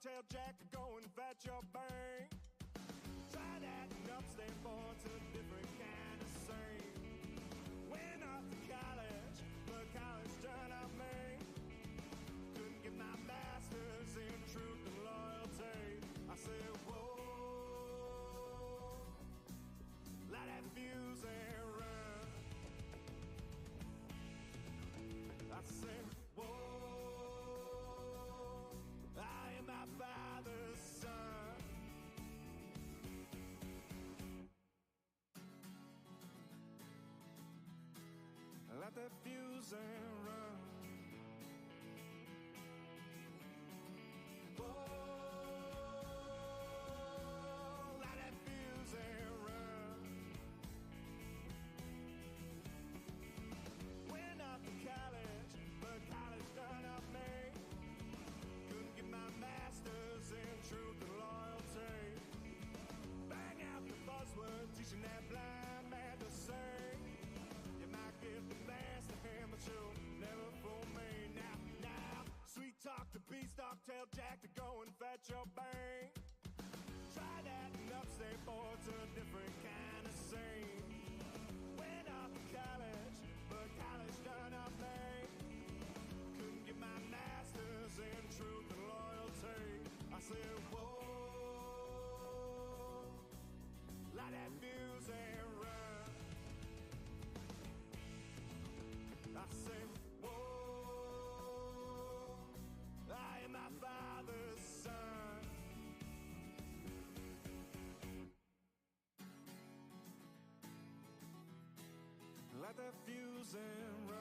Tell Jack to go and fetch your bank. Try that and upstate boy to a different kind of sing. Went off to college, but college turned out me. Couldn't get my master's in truth and loyalty. I said, whoa, light that fuse and run. I said, whoa, I am my father's son. Let that fuse and run. Whoa, let that fuse and run. Went off to college, but college done up me. Couldn't get my master's in truth and loyalty. Bang out the buzzword, teaching that blind man to sing. You might get the best of him, but you'll never fool me. Now, sweet talk to beanstalk, tell Jack to go and fetch your bank. Try that and upstate boy to a different kind of scene. Went off to college, but college done up me. Couldn't get my master's in truth and loyalty. I said, whoa, light that fuse and run. I said, whoa, I am my father's son. Let that fuse and run.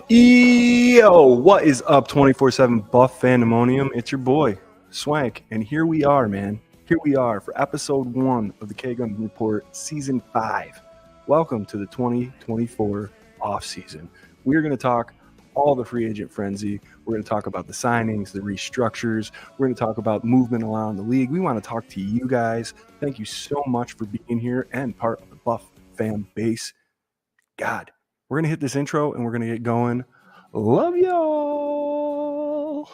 Yo, what is up, 24/7 Buff Fandemonium? It's your boy, Swank, and here we are, man. Here we are for episode 1 of the K-Gun Report, season 5. Welcome to the 2024 offseason. We're going to talk all the free agent frenzy. We're going to talk about the signings, the restructures. We're going to talk about movement around the league. We want to talk to you guys. Thank you so much for being here and part of the Buff fan base. God, we're going to hit this intro and we're going to get going. Love y'all.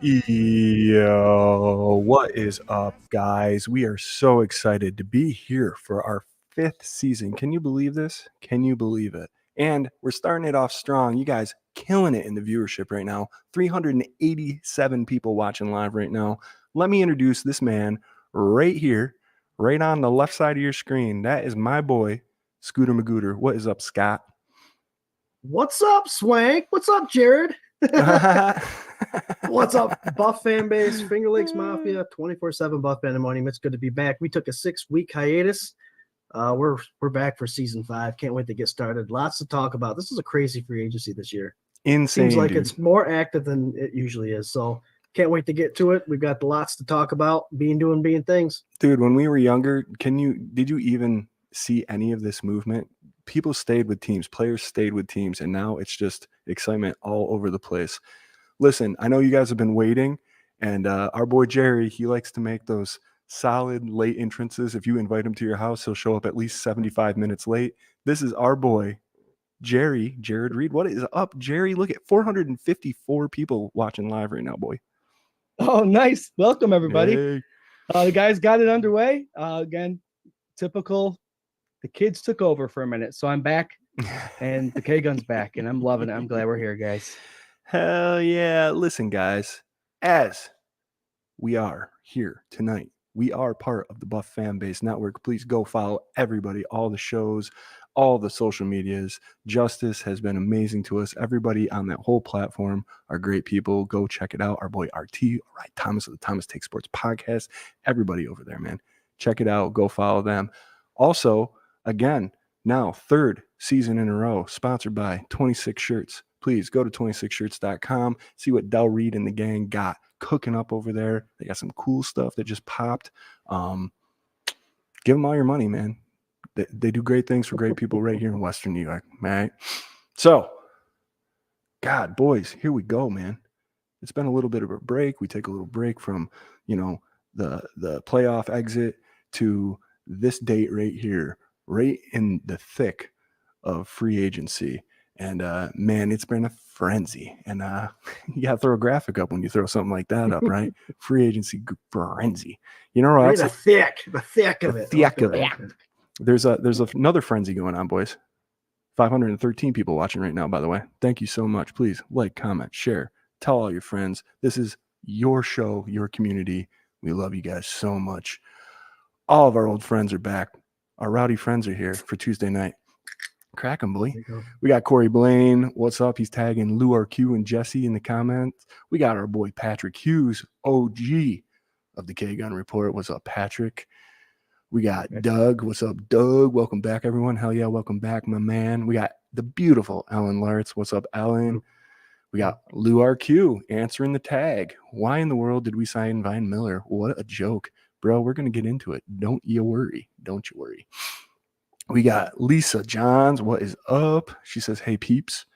Yo, what is up, guys? We are so excited to be here for our 5th season. Can you believe this? Can you believe it? And we're starting it off strong. You guys killing it in the viewership right now. 387 people watching live right now. Let me introduce this man right here, right on the left side of your screen. That is my boy, Scooter Magooter. What is up, Scott? What's up, Swank? What's up, Jarrod? What's up, Buff fan base, Finger Lakes Mafia, 24/7 Buff Fandemonium. It's good to be back. We took a 6-week hiatus. We're back for season 5. Can't wait to get started. Lots to talk about. This is a crazy free agency this year. Insane. Seems like dude. it's more active than it usually is. So can't wait to get to it. We've got lots to talk about. Being things. Dude, when we were younger, did you even see any of this movement? People stayed with teams, players stayed with teams, and now it's just excitement all over the place. Listen, I know you guys have been waiting, and our boy Jerry, he likes to make those solid late entrances. If you invite him to your house, he'll show up at least 75 minutes late. This is our boy, Jarrod Reed. What is up, Jerry? Look at 454 people watching live right now, boy. Oh, nice. Welcome, everybody. Hey. The guys got it underway. Again, typical. The kids took over for a minute, so I'm back, and the K-Gun's back, and I'm loving it. I'm glad we're here, guys. Hell yeah. Listen, guys, as we are here tonight, we are part of the Buff Fan Base Network. Please go follow everybody, all the shows, all the social medias. Justice has been amazing to us. Everybody on that whole platform are great people. Go check it out. Our boy RT, all right, Thomas of the Thomas Take Sports Podcast. Everybody over there, man. Check it out. Go follow them. Also, again, now 3rd season in a row, sponsored by 26 Shirts. Please go to 26shirts.com, see what Del Reed and the gang got cooking up over there. They got some cool stuff that just popped. Give them all your money, man. They do great things for great people right here in Western New York, right? So, God, boys, here we go, man. It's been a little bit of a break. We take a little break from, the playoff exit to this date right here, right in the thick of free agency. And man, it's been a frenzy. And you got to throw a graphic up when you throw something like that up, right? Free agency frenzy. You know, Right, that's the thick of the it. thick of Okay. it. There's another frenzy going on, boys. 513 people watching right now, by the way. Thank you so much. Please like, comment, share, tell all your friends. This is your show, your community. We love you guys so much. All of our old friends are back. Our rowdy friends are here for Tuesday night. Crack 'em, boy. There you go. We got Corey Blaine. What's up? He's tagging Lou RQ and Jesse in the comments. We got our boy Patrick Hughes, OG of the K-Gun Report. What's up, Patrick? We got Doug. What's up, Doug? Welcome back, everyone. Hell yeah, welcome back, my man. We got the beautiful Ellen Lartz. What's up, Ellen? We got Lou RQ answering the tag. Why in the world did we sign Vine Miller? What a joke. Bro, we're going to get into it. Don't you worry. Don't you worry. We got Lisa Johns. What is up? She says, hey, peeps.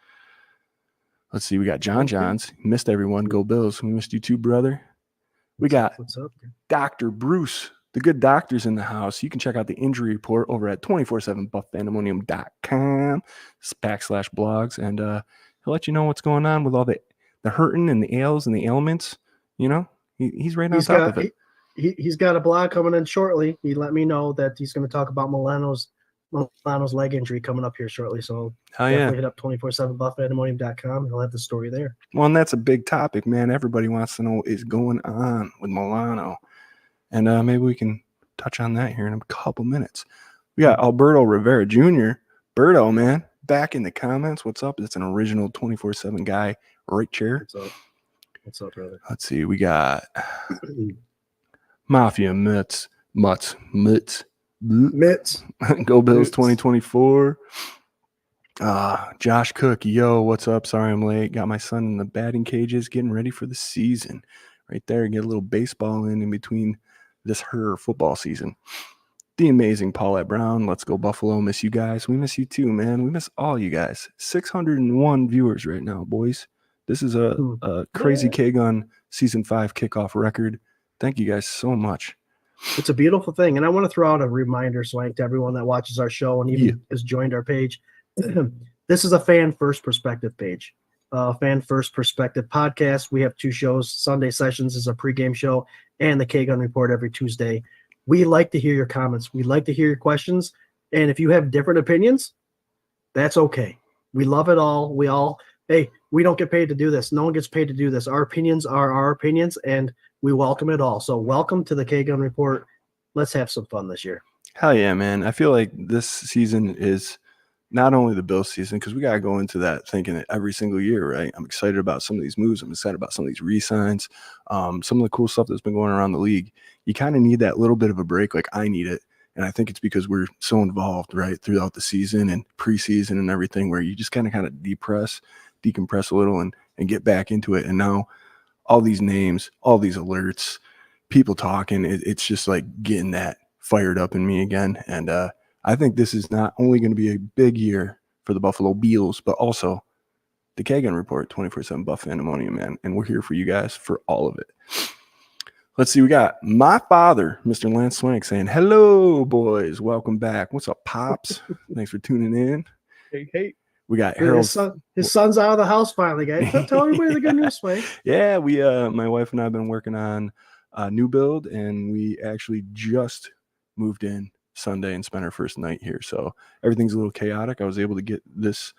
Let's see. We got John Johns. Missed everyone. Go Bills. We missed you too, brother. We got What's up? Dr. Bruce. The good doctor's in the house. You can check out the injury report over at 247buffpandemonium.com/blogs. And he'll let you know what's going on with all the hurting and the ails and the ailments. You know, he's right on top of it. He's got a blog coming in shortly. He let me know that he's going to talk about Milano's leg injury coming up here shortly. So definitely hit up 247buffpandemonium.com. He'll have the story there. Well, and that's a big topic, man. Everybody wants to know what is going on with Milano. And maybe we can touch on that here in a couple minutes. We got Alberto Rivera Jr. Berto, man, back in the comments. What's up? It's an original 24/7 guy right chair. What's up, brother? Let's see. We got Mafia Mitts. Go Bills 2024. Josh Cook. Yo, what's up? Sorry I'm late. Got my son in the batting cages getting ready for the season. Right there. Get a little baseball in between this football season. The amazing Paulette Brown. Let's go Buffalo. Miss you guys. We miss you too, man. We miss all you guys. 601 viewers right now, boys. This is a crazy K-Gun season 5 kickoff record. Thank you guys so much. It's a beautiful thing. And I want to throw out a reminder, Swank, to everyone that watches our show and even has joined our page. This is a fan first perspective page. Fan First Perspective podcast. We have 2 shows. Sunday Sessions is a pregame show, and the K-Gun Report every Tuesday. We like to hear your comments. We like to hear your questions. And if you have different opinions, that's okay. We love it all. We don't get paid to do this. No one gets paid to do this. Our opinions are our opinions, and we welcome it all. So welcome to the K-Gun Report. Let's have some fun this year. Hell yeah, man. I feel like this season is not only the Bills season, because we got to go into that thinking it every single year, right? I'm excited about some of these moves. I'm excited about some of these re-signs, some of the cool stuff that's been going around the league. You kind of need that little bit of a break. Like I need it. And I think it's because we're so involved, right, throughout the season and preseason and everything, where you just kind of decompress a little and get back into it. And now all these names, all these alerts, people talking, it's just like getting that fired up in me again. And I think this is not only going to be a big year for the Buffalo Bills, but also the K-Gun Report, 24/7 Buff Pandemonium, man. And we're here for you guys for all of it. Let's see. We got my father, Mr. Lance Swank, saying, hello, boys. Welcome back. What's up, Pops? Thanks for tuning in. Hey. We got Harold. His son's out of the house finally, guys. Tell everybody the good news, Swank. Yeah, we my wife and I have been working on a new build, and we actually just moved in Sunday and spent our first night here. So everything's a little chaotic. I was able to get this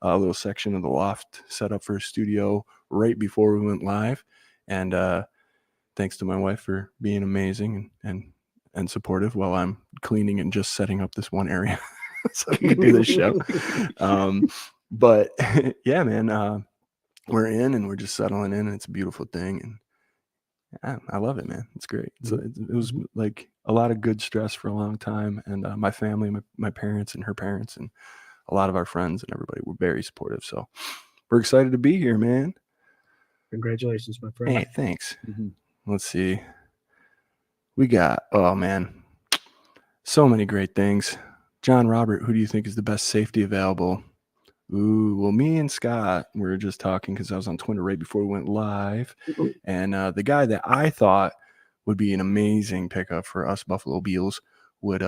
little section of the loft set up for a studio right before we went live. And thanks to my wife for being amazing and supportive while I'm cleaning and just setting up this one area so we can do this show. But yeah, man, we're in and we're just settling in, and it's a beautiful thing. And I love it, man. It's great. It was like a lot of good stress for a long time. And my family, my parents and her parents, and a lot of our friends and everybody were very supportive. So we're excited to be here, man. Congratulations, my friend. Hey, thanks. Let's see. We got, oh man, so many great things. John Robert, who do you think is the best safety available? Ooh, well, me and Scott were just talking because I was on Twitter right before we went live, and the guy that I thought would be an amazing pickup for us Buffalo Bills would he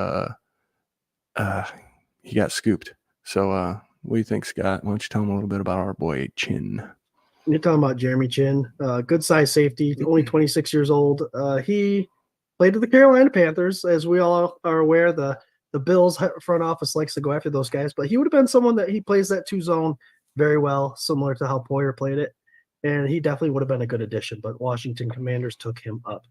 got scooped. So what do you think, Scott? Why don't you tell him a little bit about our boy Chin? You're talking about Jeremy Chin, good size safety, only 26 years old. He played with the Carolina Panthers, as we all are aware. The Bills front office likes to go after those guys, but he would have been someone that he plays that 2-zone very well, similar to how Poyer played it, and he definitely would have been a good addition. But Washington Commanders took him up.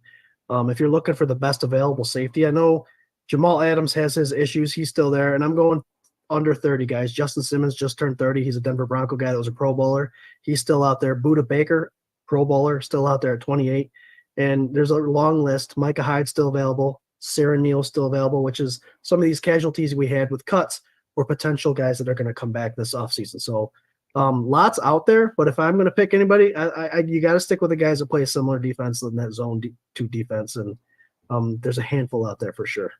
If you're looking for the best available safety, I know Jamal Adams has his issues. He's still there, and I'm going under 30 guys. Justin Simmons just turned 30. He's a Denver Bronco guy that was a Pro Bowler. He's still out there. Budda Baker, Pro Bowler, still out there at 28. And there's a long list. Micah Hyde still available. Sarah Neal still available, which is some of these casualties we had with cuts or potential guys that are going to come back this offseason. So lots out there, but if I'm going to pick anybody, you got to stick with the guys that play a similar defense than that zone 2 defense. And there's a handful out there for sure.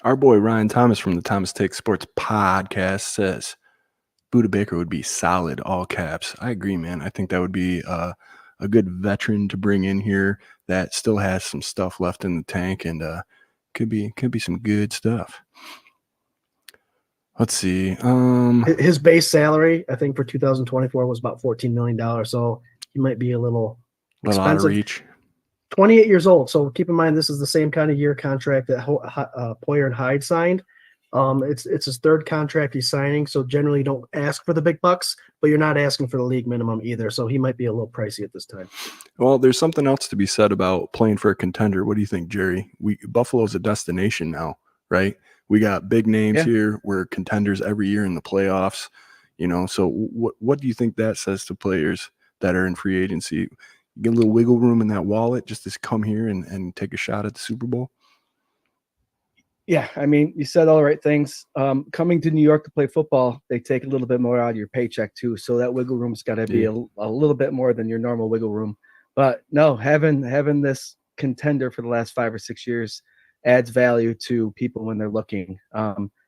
Our boy Ryan Thomas from the Thomas Take Sports podcast says Budda Baker would be solid, all caps. I agree, man. I think that would be a good veteran to bring in here that still has some stuff left in the tank, and could be some good stuff. Let's see. His base salary, I think, for 2024 was about $14 million. So he might be a little expensive. Out of reach. 28 years old. So keep in mind, this is the same kind of year contract that Poyer and Hyde signed. It's his third contract he's signing. So generally you don't ask for the big bucks, but you're not asking for the league minimum either. So he might be a little pricey at this time. Well, there's something else to be said about playing for a contender. What do you think, Jerry? Buffalo's a destination now, right? We got big names here. We're contenders every year in the playoffs, so what do you think that says to players that are in free agency? You get a little wiggle room in that wallet just to come here and take a shot at the Super Bowl? Yeah, I mean, you said all the right things. Coming to New York to play football, they take a little bit more out of your paycheck too. So that wiggle room's got to be a little bit more than your normal wiggle room. But no, having this contender for the last 5 or 6 years adds value to people when they're looking,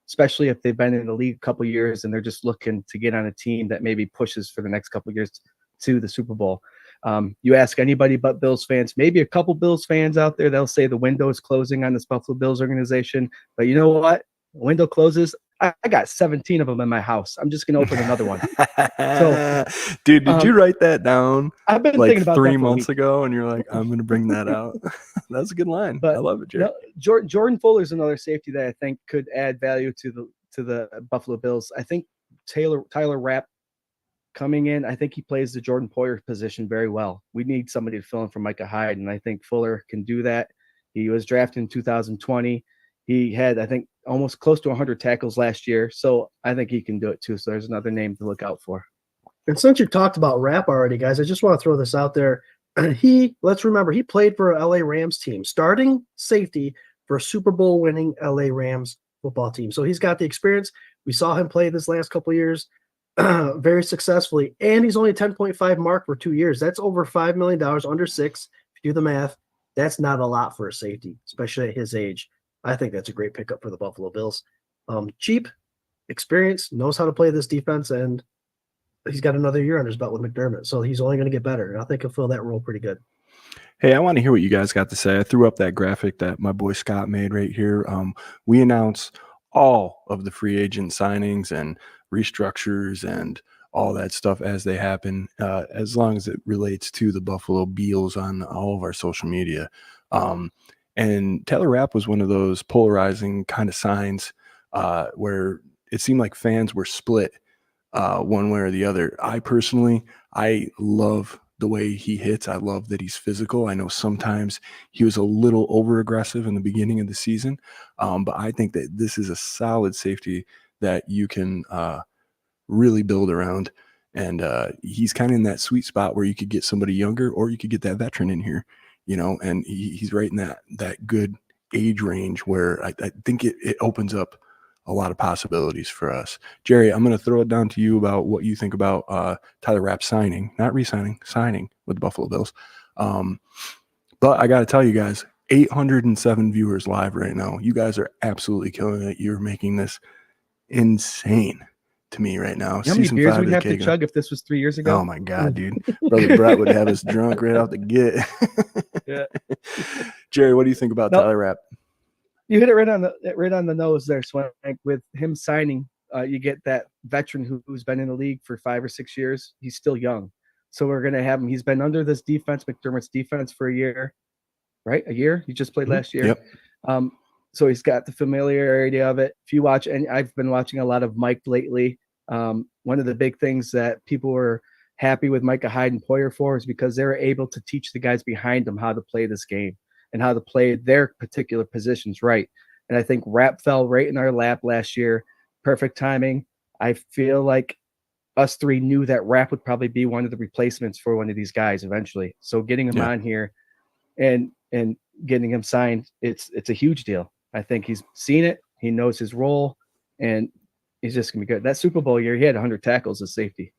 especially if they've been in the league a couple years and they're just looking to get on a team that maybe pushes for the next couple of years to the Super Bowl. You ask anybody but Bills fans, maybe a couple Bills fans out there, they'll say the window is closing on this Buffalo Bills organization. But you know what? The window closes. I got 17 of them in my house. I'm just going to open another one. So, dude, did you write that down? I've been thinking about 3 months ago, and you're like, I'm going to bring that out. That's a good line. But I love it, Jerry. Jordan Fuller is another safety that I think could add value to the Buffalo Bills. I think Tyler Rapp coming in, I think he plays the Jordan Poyer position very well. We need somebody to fill in for Micah Hyde, and I think Fuller can do that. He was drafted in 2020. He had, I think, almost close to 100 tackles last year, so I think he can do it too. So there's another name to look out for. And since you talked about Rapp already, guys, I just want to throw this out there. Let's remember, he played for a LA Rams team, starting safety for a Super Bowl winning LA Rams football team. So he's got the experience. We saw him play this last couple of years very successfully, and he's only a 10.5 mark for 2 years. That's over $5 million, under 6. If you do the math, that's not a lot for a safety, especially at his age. I think that's a great pickup for the Buffalo Bills. Cheap, experience, knows how to play this defense, and he's got another year under his belt with McDermott, so he's only going to get better. I think he'll fill that role pretty good. Hey, I want to hear what you guys got to say. I threw up that graphic that my boy Scott made right here. We announce all of the free agent signings and restructures and all that stuff as they happen, as long as it relates to the Buffalo Bills on all of our social media. And Taylor Rapp was one of those polarizing kind of signs where it seemed like fans were split one way or the other. I love the way he hits. I love that he's physical. I know sometimes he was a little over aggressive in the beginning of the season, but I think that this is a solid safety that you can really build around. And he's kind of in that sweet spot where you could get somebody younger or you could get that veteran in here, and he's right in that good age range where I think it opens up a lot of possibilities for us. Jerry, I'm going to throw it down to you about what you think about Tyler Rapp signing, not re-signing, signing with the Buffalo Bills. But I got to tell you guys, 807 viewers live right now. You guys are absolutely killing it. You're making this insane to me right now. You know how many Season beers 5 we'd of the have to Kegel. chug if this was 3 years ago? Oh my God, dude. Brother Brett would have us drunk right out the get. Yeah. Jerry, what do you think about Nope. Tyler Rapp? You hit it right on the nose there, Swank. With him signing, you get that veteran who's been in the league for 5 or 6 years. He's still young, so we're gonna have him. He's been under this defense, McDermott's defense, for a year, right? A year. He just played last year. Yep. So he's got the familiarity of it. If you watch, and I've been watching a lot of Mike lately. One of the big things that people were happy with Micah Hyde and Poyer for is because they were able to teach the guys behind them how to play this game and how to play their particular positions right. And I think Rapp fell right in our lap last year. Perfect timing. I feel like us three knew that Rapp would probably be one of the replacements for one of these guys eventually. So getting him on here and getting him signed, it's a huge deal. I think he's seen it. He knows his role, and he's just going to be good. That Super Bowl year, he had 100 tackles as safety.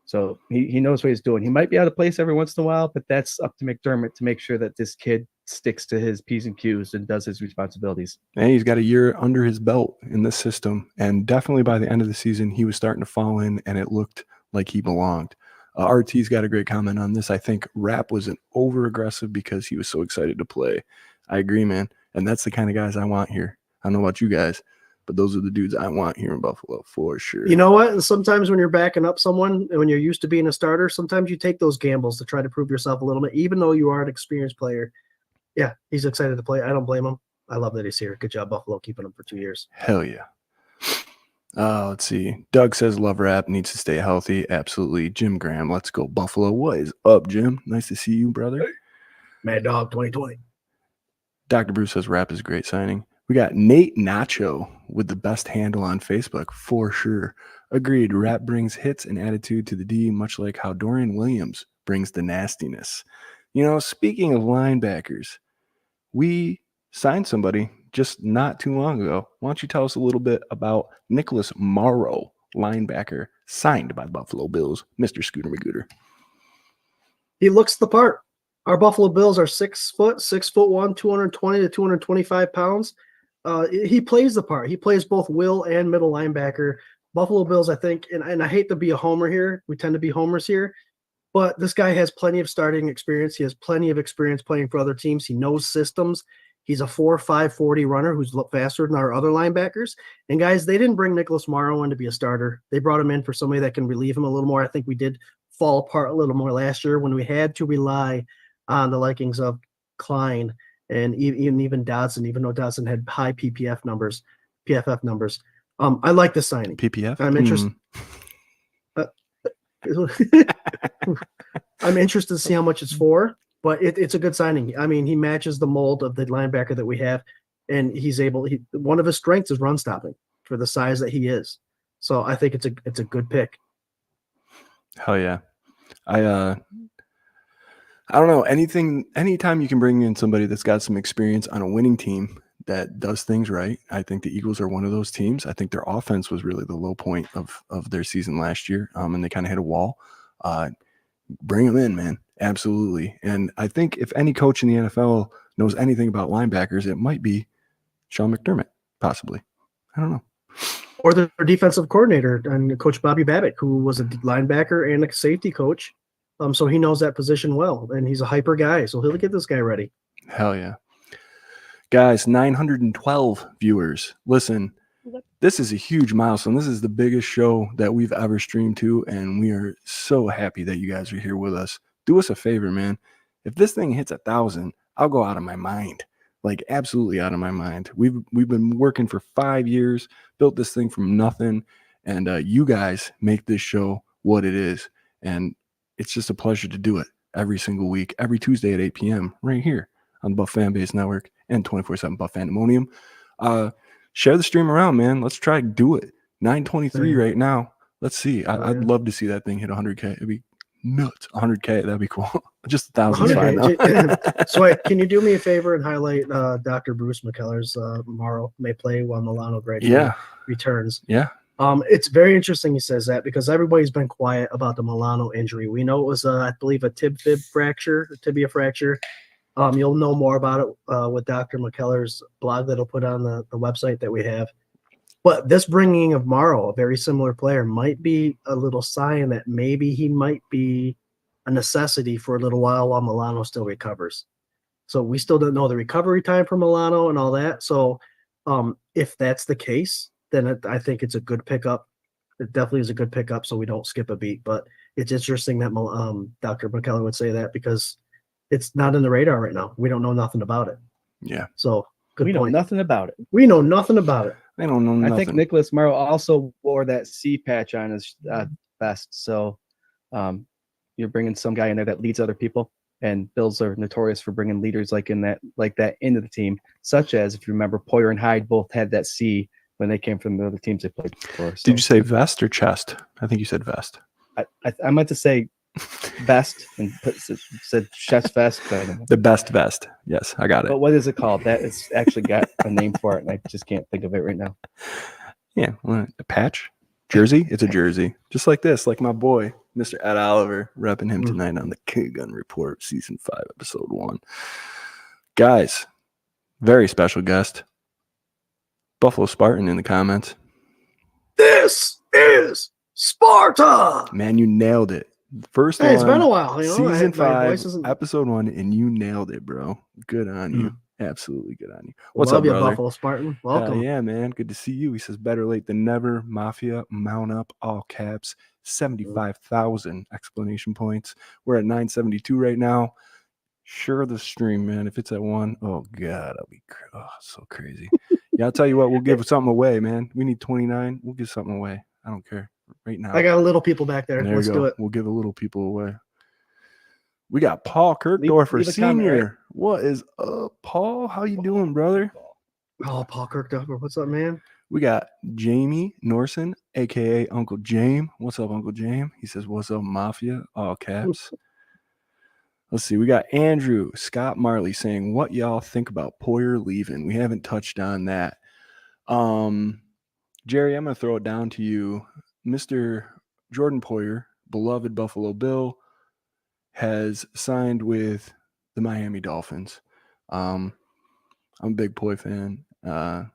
So he knows what he's doing. He might be out of place every once in a while, but that's up to McDermott to make sure that this kid sticks to his P's and Q's and does his responsibilities. And he's got a year under his belt in this system. And definitely by the end of the season, he was starting to fall in, and it looked like he belonged. RT's got a great comment on this. I think Rapp was an over-aggressive because he was so excited to play. I agree, man. And that's the kind of guys I want here. I don't know about you guys, but those are the dudes I want here in Buffalo for sure. You know what? And sometimes when you're backing up someone and when you're used to being a starter, sometimes you take those gambles to try to prove yourself a little bit, even though you are an experienced player. Yeah, he's excited to play. I don't blame him. I love that he's here. Good job, Buffalo, keeping him for 2 years. Hell yeah. Let's see. Doug says Love Rapp needs to stay healthy. Absolutely. Jim Graham, let's go Buffalo. What is up, Jim? Nice to see you, brother. Hey. Mad Dog 2020. Dr. Bruce says Rapp is a great signing. We got Nate Nacho with the best handle on Facebook for sure. Agreed. Rapp brings hits and attitude to the D, much like how Dorian Williams brings the nastiness. You know, speaking of linebackers, we signed somebody just not too long ago. Why don't you tell us a little bit about Nicholas Morrow, linebacker, signed by Buffalo Bills, Mr. Scooter Magooter. He looks the part. Our Buffalo Bills are 6 foot, 6'1", 220 to 225 pounds. He plays the part. He plays both will and middle linebacker. Buffalo Bills, I think, and I hate to be a homer here. We tend to be homers here. But this guy has plenty of starting experience. He has plenty of experience playing for other teams. He knows systems. He's a 4.5 40 runner who's faster than our other linebackers. And guys, they didn't bring Nicholas Morrow in to be a starter. They brought him in for somebody that can relieve him a little more. I think we did fall apart a little more last year when we had to rely on the likings of Klein and even Dodson, even though Dodson had high PFF numbers. I like the signing. PPF? I'm interested. I'm interested to see how much it's for, but it's a good signing. I mean, he matches the mold of the linebacker that we have, and one of his strengths is run stopping for the size that he is. So I think it's a good pick. Hell yeah. I don't know, anytime you can bring in somebody that's got some experience on a winning team that does things right. I think the Eagles are one of those teams. I think their offense was really the low point of their season last year, and they kind of hit a wall. Bring them in, man. Absolutely. And I think if any coach in the NFL knows anything about linebackers, it might be Sean McDermott, possibly. I don't know. Or their defensive coordinator and Coach Bobby Babbitt, who was a linebacker and a safety coach. So he knows that position well, and he's a hyper guy, so he'll get this guy ready. Hell yeah. Guys, 912 viewers. Listen, this is a huge milestone. This is the biggest show that we've ever streamed to, and we are so happy that you guys are here with us. Do us a favor, man. If this thing hits 1,000, I'll go out of my mind. Like, absolutely out of my mind. We've been working for 5 years, built this thing from nothing, and you guys make this show what it is. And it's just a pleasure to do it every single week, every Tuesday at 8 p.m. right here on the Buff Fan Base Network and 24/7 Buff Fandemonium. Share the stream around, man. Let's try to do it. 923 right now. Let's see. I'd love to see that thing hit 100K. It'd be nuts. 100K. That'd be cool. Just 1,000 is fine now. So can you do me a favor and highlight Dr. Bruce McKellar's Morrow may play while Milano Grady returns? Yeah. It's very interesting he says that because everybody's been quiet about the Milano injury. We know it was, I believe, a tibia fracture. You'll know more about it with Dr. McKellar's blog that he'll put on the website that we have. But this bringing of Morrow, a very similar player, might be a little sign that maybe he might be a necessity for a little while Milano still recovers. So we still don't know the recovery time for Milano and all that. So if that's the case, then I think it's a good pickup. It definitely is a good pickup, so we don't skip a beat. But it's interesting that Dr. McKellen would say that because it's not in the radar right now. We don't know nothing about it. Yeah. So good we point. know nothing about it. We know nothing about it. They don't know nothing. I think Nicholas Morrow also wore that C patch on his vest. So you're bringing some guy in there that leads other people. And Bills are notorious for bringing leaders like that into the team, such as, if you remember, Poyer and Hyde both had that C when they came from the other teams they played for. So, Did you say vest or chest? I think you said vest. I meant to say vest and said chest vest. The best vest. Yes, I got it. But what is it called? That it's actually got a name for it, and I just can't think of it right now. Yeah, a patch? Jersey? It's a jersey. Just like this, like my boy, Mr. Ed Oliver, repping him tonight on the K-Gun Report, Season 5, Episode 1. Guys, very special guest, Buffalo Spartan in the comments. This is Sparta! Man, you nailed it. First Hey, one, it's been a while. You know, Season my voice 5, isn't... Episode 1, and you nailed it, bro. Good on you. Absolutely good on you. What's Love up, you, brother? Buffalo Spartan. Welcome. Yeah, man. Good to see you. He says, better late than never. Mafia, mount up, all caps, 75,000 exclamation points. We're at 972 right now. Sure, the stream, man. If it's at 1, oh, God, I'll be so crazy. Yeah, I'll tell you what, we'll give something away, man. We need 29. We'll give something away. I don't care. Right now. I got a little people back there. Let's do it. We'll give a little people away. We got Paul Kirkdorfer leave a Senior. comment, right? What is up, Paul? How you doing, brother? Oh, Paul Kirkdorfer. What's up, man? We got Jamie Norson, a.k.a. Uncle James. What's up, Uncle James? He says, what's up, Mafia? All caps. Let's see. We got Andrew Scott Marley saying, what y'all think about Poyer leaving? We haven't touched on that. Jerry, I'm going to throw it down to you. Mr. Jordan Poyer, beloved Buffalo Bill, has signed with the Miami Dolphins. I'm a big Poy fan. I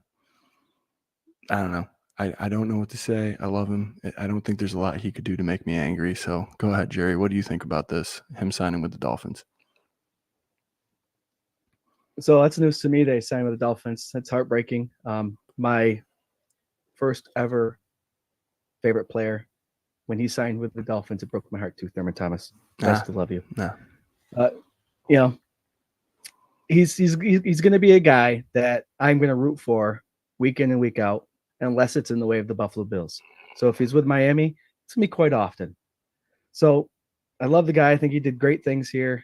don't know. I don't know what to say. I love him. I don't think there's a lot he could do to make me angry. So go ahead, Jerry. What do you think about this, him signing with the Dolphins? So that's news to me. They signed with the Dolphins. That's heartbreaking. My first ever favorite player, when he signed with the Dolphins, it broke my heart too. Thurman Thomas. I still love you. You know, he's going to be a guy that I'm going to root for week in and week out, unless it's in the way of the Buffalo Bills. So if he's with Miami, it's going to be quite often. So I love the guy. I think he did great things here.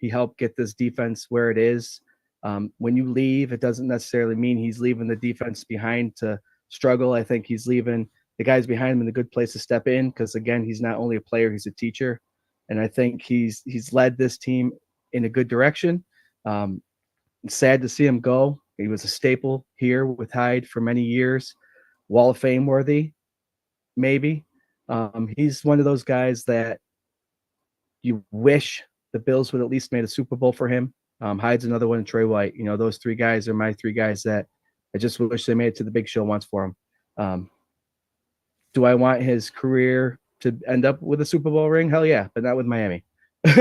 He helped get this defense where it is. When you leave, it doesn't necessarily mean he's leaving the defense behind to struggle. I think he's leaving the guys behind him in a good place to step in because, again, he's not only a player, he's a teacher. And I think he's led this team in a good direction. Sad to see him go. He was a staple here with Hyde for many years. Wall of Fame worthy, maybe. He's one of those guys that you wish the Bills would at least made a Super Bowl for him. Hyde's another one, and Trey White. You know, those three guys are my three guys that I just wish they made it to the big show once for him. Do I want his career to end up with a Super Bowl ring? Hell yeah, but not with Miami. No,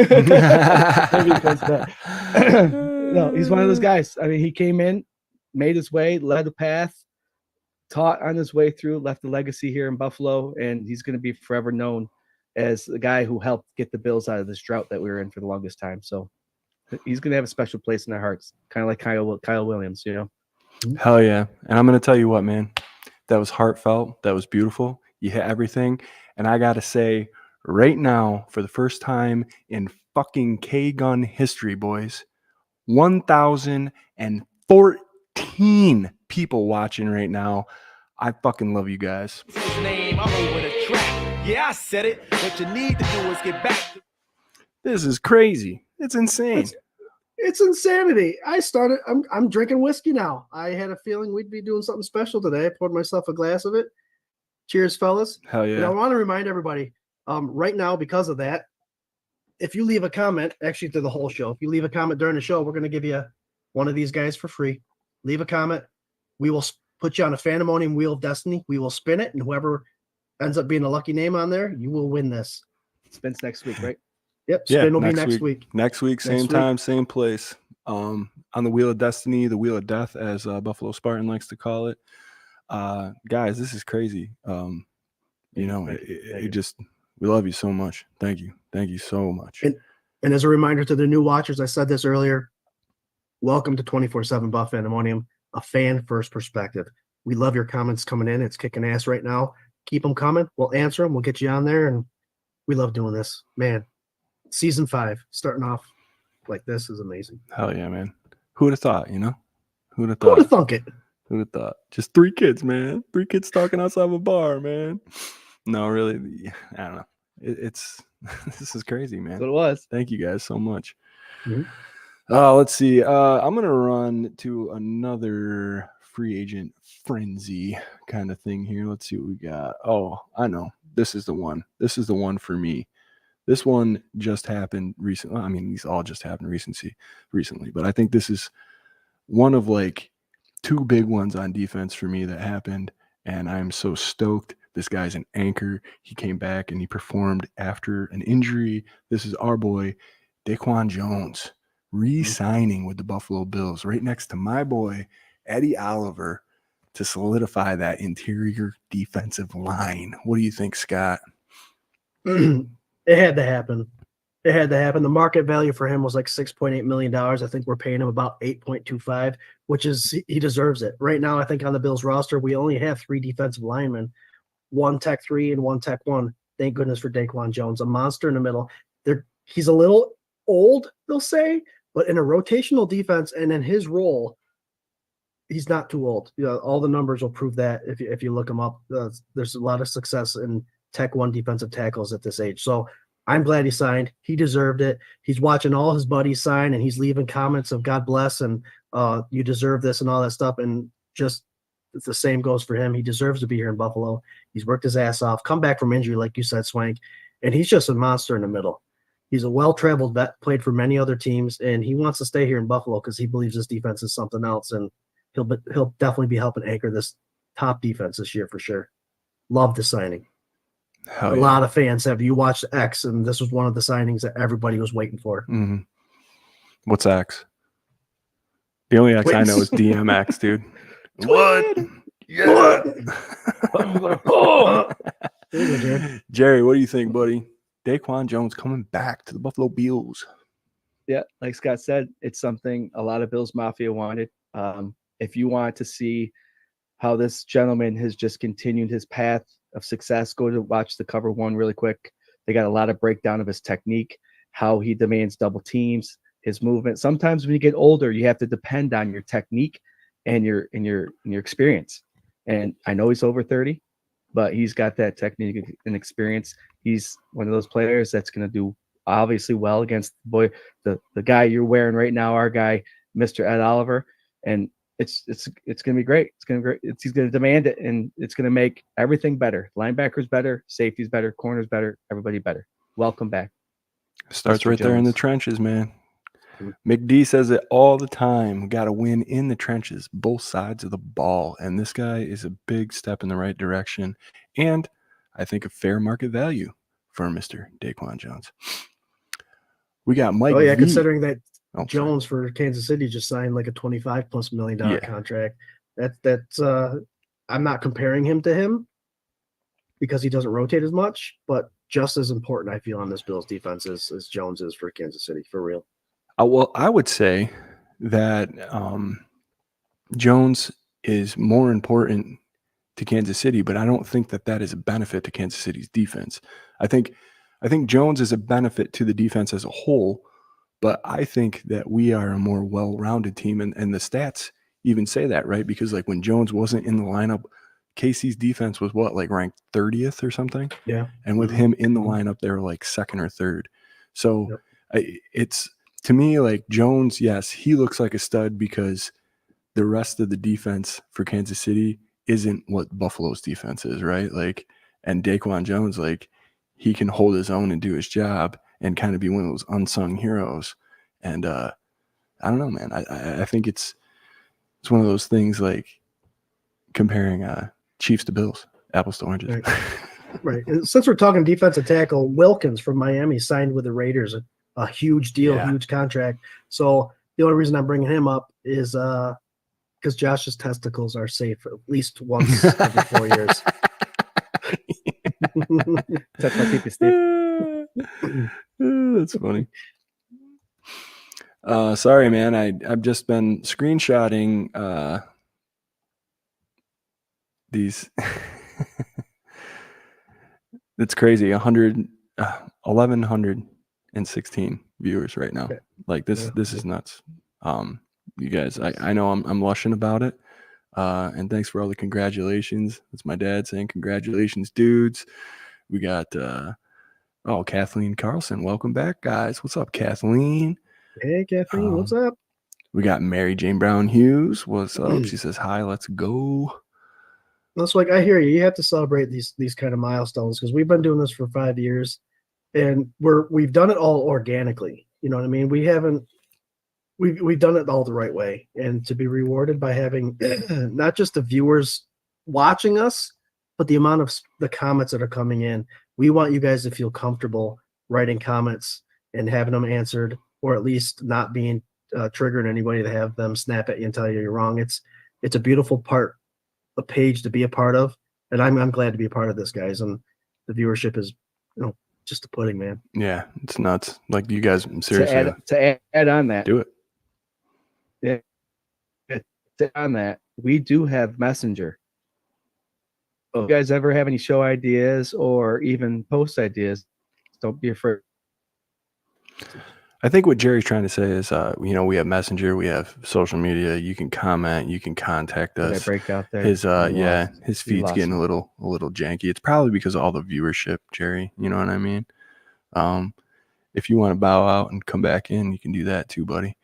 he's one of those guys. I mean, he came in, made his way, led the path, taught on his way through, left a legacy here in Buffalo, and he's going to be forever known as the guy who helped get the Bills out of this drought that we were in for the longest time. So he's going to have a special place in our hearts, kind of like Kyle Williams, you know? Hell yeah. And I'm going to tell you what, man, that was heartfelt. That was beautiful. You hit everything. And I got to say right now, for the first time in fucking K-Gun history, boys, 1,014 people watching right now. I fucking love you guys. His name, I'm over the track. Yeah, I said it. What you need to do is get back. This is crazy. It's insane. It's insanity. I'm drinking whiskey now. I had a feeling we'd be doing something special today. I poured myself a glass of it. Cheers, fellas. Hell yeah. And I want to remind everybody, right now, because of that, if you leave a comment, actually through the whole show, if you leave a comment during the show, we're going to give you one of these guys for free. Leave a comment. We will put you on a Phantomonium Wheel of Destiny. We will spin it, and whoever ends up being a lucky name on there, you will win this. Spins next week, right? Yep, spin will be next week. Next week, same time, same place. On the Wheel of Destiny, the Wheel of Death, as Buffalo Spartan likes to call it. Guys, this is crazy. We love you so much. Thank you so much. And as a reminder to the new watchers, I said this earlier, welcome to 24/7 Buff Pandemonium, a fan first perspective. We love your comments coming in. It's kicking ass right now. Keep them coming. We'll answer them. We'll get you on there, and we love doing this, man. Season 5 starting off like this is amazing. Hell yeah, man. Who would have thought, you know? Who would have Who would have thunk it? Who would have thought? Just 3 kids, man. 3 kids talking outside of a bar, man. No, really, I don't know. It's this is crazy, man. That's what it was. Thank you guys so much. Mm-hmm. Let's see. I'm gonna run to another free agent frenzy kind of thing here. Let's see what we got. Oh, I know. This is the one. This is the one for me. This one just happened recently. I mean, these all just happened recently, but I think this is one of like 2 big ones on defense for me that happened, and I'm so stoked. This guy's an anchor. He came back and he performed after an injury. This is our boy, Daquan Jones, re-signing with the Buffalo Bills right next to my boy, Eddie Oliver, to solidify that interior defensive line. What do you think, Scott? It had to happen. It had to happen. The market value for him was like $6.8 million. I think we're paying him about 8.25, which is he deserves it. Right now, I think on the Bills roster, we only have 3 defensive linemen, 1 Tech 3 and 1 Tech 1. Thank goodness for Daquan Jones, a monster in the middle. He's a little old, they'll say, but in a rotational defense and in his role, he's not too old. You know, all the numbers will prove that if you look him up. There's a lot of success in Tech 1 defensive tackles at this age. So I'm glad he signed. He deserved it. He's watching all his buddies sign, and he's leaving comments of God bless and you deserve this and all that stuff. And just the same goes for him. He deserves to be here in Buffalo. He's worked his ass off, come back from injury, like you said, Swank, and he's just a monster in the middle. He's a well-traveled vet, played for many other teams, and he wants to stay here in Buffalo because he believes this defense is something else, and he'll definitely be helping anchor this top defense this year for sure. Love the signing. Hell a yeah. lot of fans have. You watched X, and this was one of the signings that everybody was waiting for. Mm-hmm. What's X? The only X I know is DMX, dude. What? Yeah. Jerry, what do you think, buddy? Daquan Jones coming back to the Buffalo Bills. Yeah, like Scott said, it's something a lot of Bills Mafia wanted. If you want to see how this gentleman has just continued his path of success, go to watch the cover 1 really quick. They got a lot of breakdown of his technique, how he demands double teams, his movement. Sometimes when you get older, you have to depend on your technique and your experience. And I know he's over 30, but he's got that technique and experience. He's one of those players that's going to do obviously well against the guy you're wearing right now, our guy, Mr. Ed Oliver. And it's going to be great. It's going to be great. He's going to demand it, and it's going to make everything better. Linebackers better, safeties better, corners better, everybody better. Welcome back. Starts Mr. right there in the Jones. trenches, man. McD says it all the time. We got to win in the trenches, both sides of the ball. And this guy is a big step in the right direction. And I think a fair market value for Mr. Daquan Jones. We got Mike. Oh, yeah, V. considering that Jones sorry. for Kansas City just signed like a $25+ million contract. That's I'm not comparing him to him because he doesn't rotate as much, but just as important, I feel, on this Bills defense as Jones is for Kansas City, for real. Well, I would say that Jones is more important to Kansas City, but I don't think that is a benefit to Kansas City's defense. I think Jones is a benefit to the defense as a whole, but I think that we are a more well-rounded team, and the stats even say that, right? Because like when Jones wasn't in the lineup, KC's defense was like ranked 30th or something? Yeah. And with him in the lineup, they were like 2nd or 3rd. So it's, to me, like Jones, yes, he looks like a stud because the rest of the defense for Kansas City isn't what Buffalo's defense is, right? Like, and Daquan Jones, like, he can hold his own and do his job and kind of be one of those unsung heroes. And I don't know, man. I think it's one of those things like comparing Chiefs to Bills, apples to oranges. Right. Right. And since we're talking defensive tackle, Wilkins from Miami signed with the Raiders, a huge deal, Yeah. huge contract. So the only reason I'm bringing him up is because Josh's testicles are safe at least once every 4 years. Touch my peepee, Steve. That's funny. Sorry, man. I've just been screenshotting these. It's crazy. 1,116 viewers right now. Okay. Like this is nuts. You guys, I know I'm lushing about it. And thanks for all the congratulations. That's my dad saying congratulations, dudes. We got Kathleen Carlson. Welcome back, guys. What's up, Kathleen? Hey, Kathleen, what's up? We got Mary Jane Brown Hughes. What's up? She says hi. Let's go. That's like, I hear you. You have to celebrate these kind of milestones because we've been doing this for 5 years, and we've done it all organically. You know what I mean? We've done it all the right way, and to be rewarded by having not just the viewers watching us, but the amount of the comments that are coming in. We want you guys to feel comfortable writing comments and having them answered, or at least not being triggering anybody to have them snap at you and tell you you're wrong. It's a beautiful a page to be a part of, and I'm glad to be a part of this, guys. And the viewership is, just the pudding, man. Yeah, it's nuts. Like you guys, seriously. To add on that, do it. Yeah. To add on that, we do have Messenger. If you guys ever have any show ideas or even post ideas, don't be afraid. I think what Jerry's trying to say is, we have Messenger, we have social media. You can comment, you can contact us. Did I break out there? His feed's getting a little janky. It's probably because of all the viewership, Jerry. You know what I mean? If you want to bow out and come back in, you can do that too, buddy.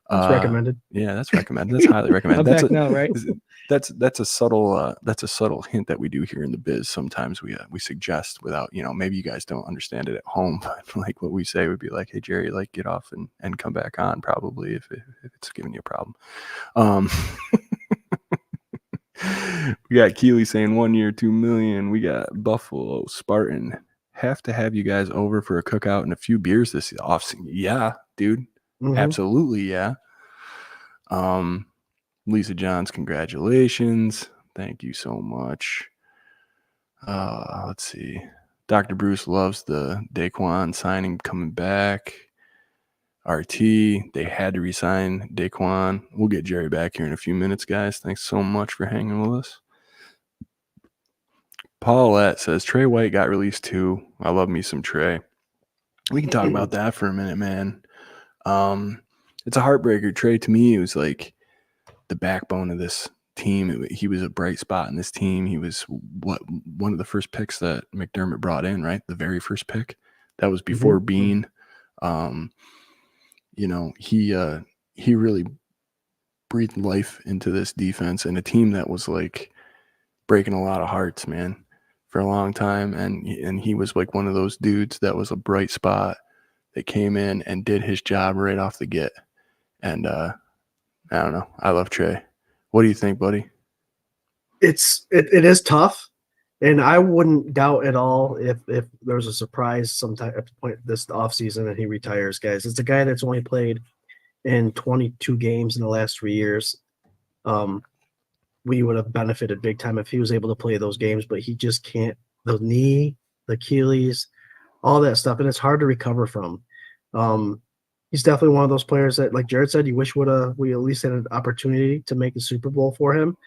That's recommended. Yeah, that's recommended. That's highly recommended. I'm back now, right? That's a subtle hint that we do here in the biz. Sometimes we suggest without, maybe you guys don't understand it at home, but like what we say would be like, hey Jerry, like get off and come back on, probably if it's giving you a problem. We got Keely saying 1 year, 2 million. We got Buffalo Spartan. Have to have you guys over for a cookout and a few beers this offseason. Yeah, dude. Mhm. Absolutely, yeah. Lisa Johns, congratulations. Thank you so much. Let's see. Dr. Bruce loves the Daquan signing coming back. RT, they had to resign Daquan. We'll get Jerry back here in a few minutes, guys. Thanks so much for hanging with us. Paulette says Trey White got released too. I love me some Trey. We can talk about that for a minute, man. It's a heartbreaker. Trey, to me, it was like the backbone of this team. He was a bright spot in this team. He was one of the first picks that McDermott brought in, right? The very first pick. That was before Bean. He really breathed life into this defense and a team that was like breaking a lot of hearts, man, for a long time. And he was like one of those dudes that was a bright spot that came in and did his job right off the get. And I don't know. I love Trey. What do you think, buddy? It is tough, and I wouldn't doubt at all if there's a surprise sometime at the point this offseason and he retires, guys. It's a guy that's only played in 22 games in the last 3 years. We would have benefited big time if he was able to play those games, but he just can't. The knee, the Achilles, all that stuff, and it's hard to recover from. He's definitely one of those players that, like Jarrod said, you wish we at least had an opportunity to make the Super Bowl for him.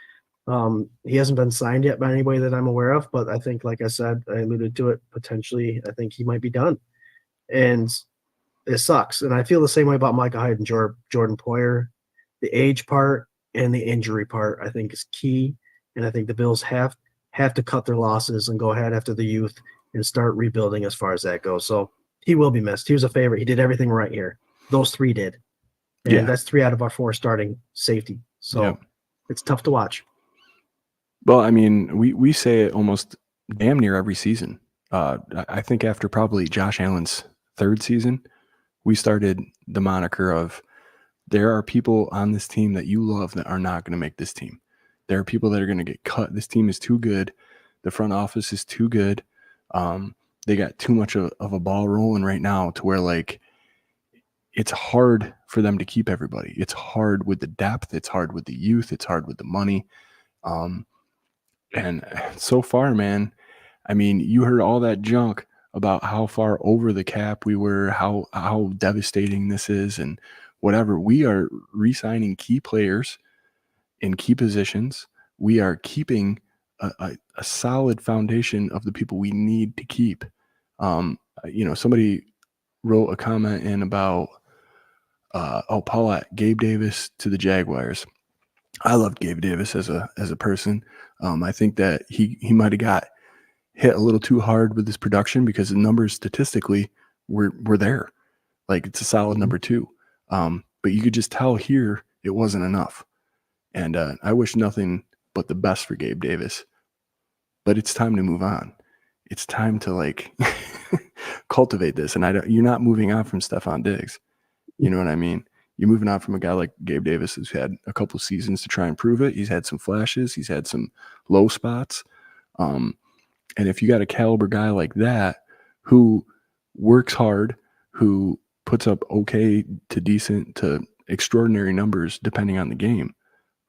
He hasn't been signed yet by anybody that I'm aware of, but I think, like I said, I alluded to it, potentially, I think he might be done. And it sucks. And I feel the same way about Micah Hyde and Jordan Poyer. The age part and the injury part, I think, is key. And I think the Bills have to cut their losses and go ahead after the youth and start rebuilding as far as that goes. So he will be missed. He was a favorite. He did everything right here. Those three did. And that's 3 out of our 4 starting safety. So it's tough to watch. Well, I mean, we say it almost damn near every season. I think after probably Josh Allen's 3rd season, we started the moniker of there are people on this team that you love that are not going to make this team. There are people that are going to get cut. This team is too good. The front office is too good. They got too much of a ball rolling right now to where, like, it's hard for them to keep everybody. It's hard with the depth. It's hard with the youth. It's hard with the money. And so far, man, I mean, you heard all that junk about how far over the cap we were, how devastating this is, and whatever. We are re-signing key players in key positions. We are keeping a solid foundation of the people we need to keep. Somebody wrote a comment in about Paulette, Gabe Davis to the Jaguars. I loved Gabe Davis as a person. I think that he might have got hit a little too hard with his production because the numbers statistically were there. Like, it's a solid number 2. But you could just tell here it wasn't enough. And I wish nothing but the best for Gabe Davis. But it's time to move on. It's time to, like, cultivate this. And you're not moving on from Stephon Diggs. You know what I mean? You're moving on from a guy like Gabe Davis who's had a couple of seasons to try and prove it. He's had some flashes. He's had some low spots. And if you got a caliber guy like that who works hard, who puts up okay to decent to extraordinary numbers depending on the game,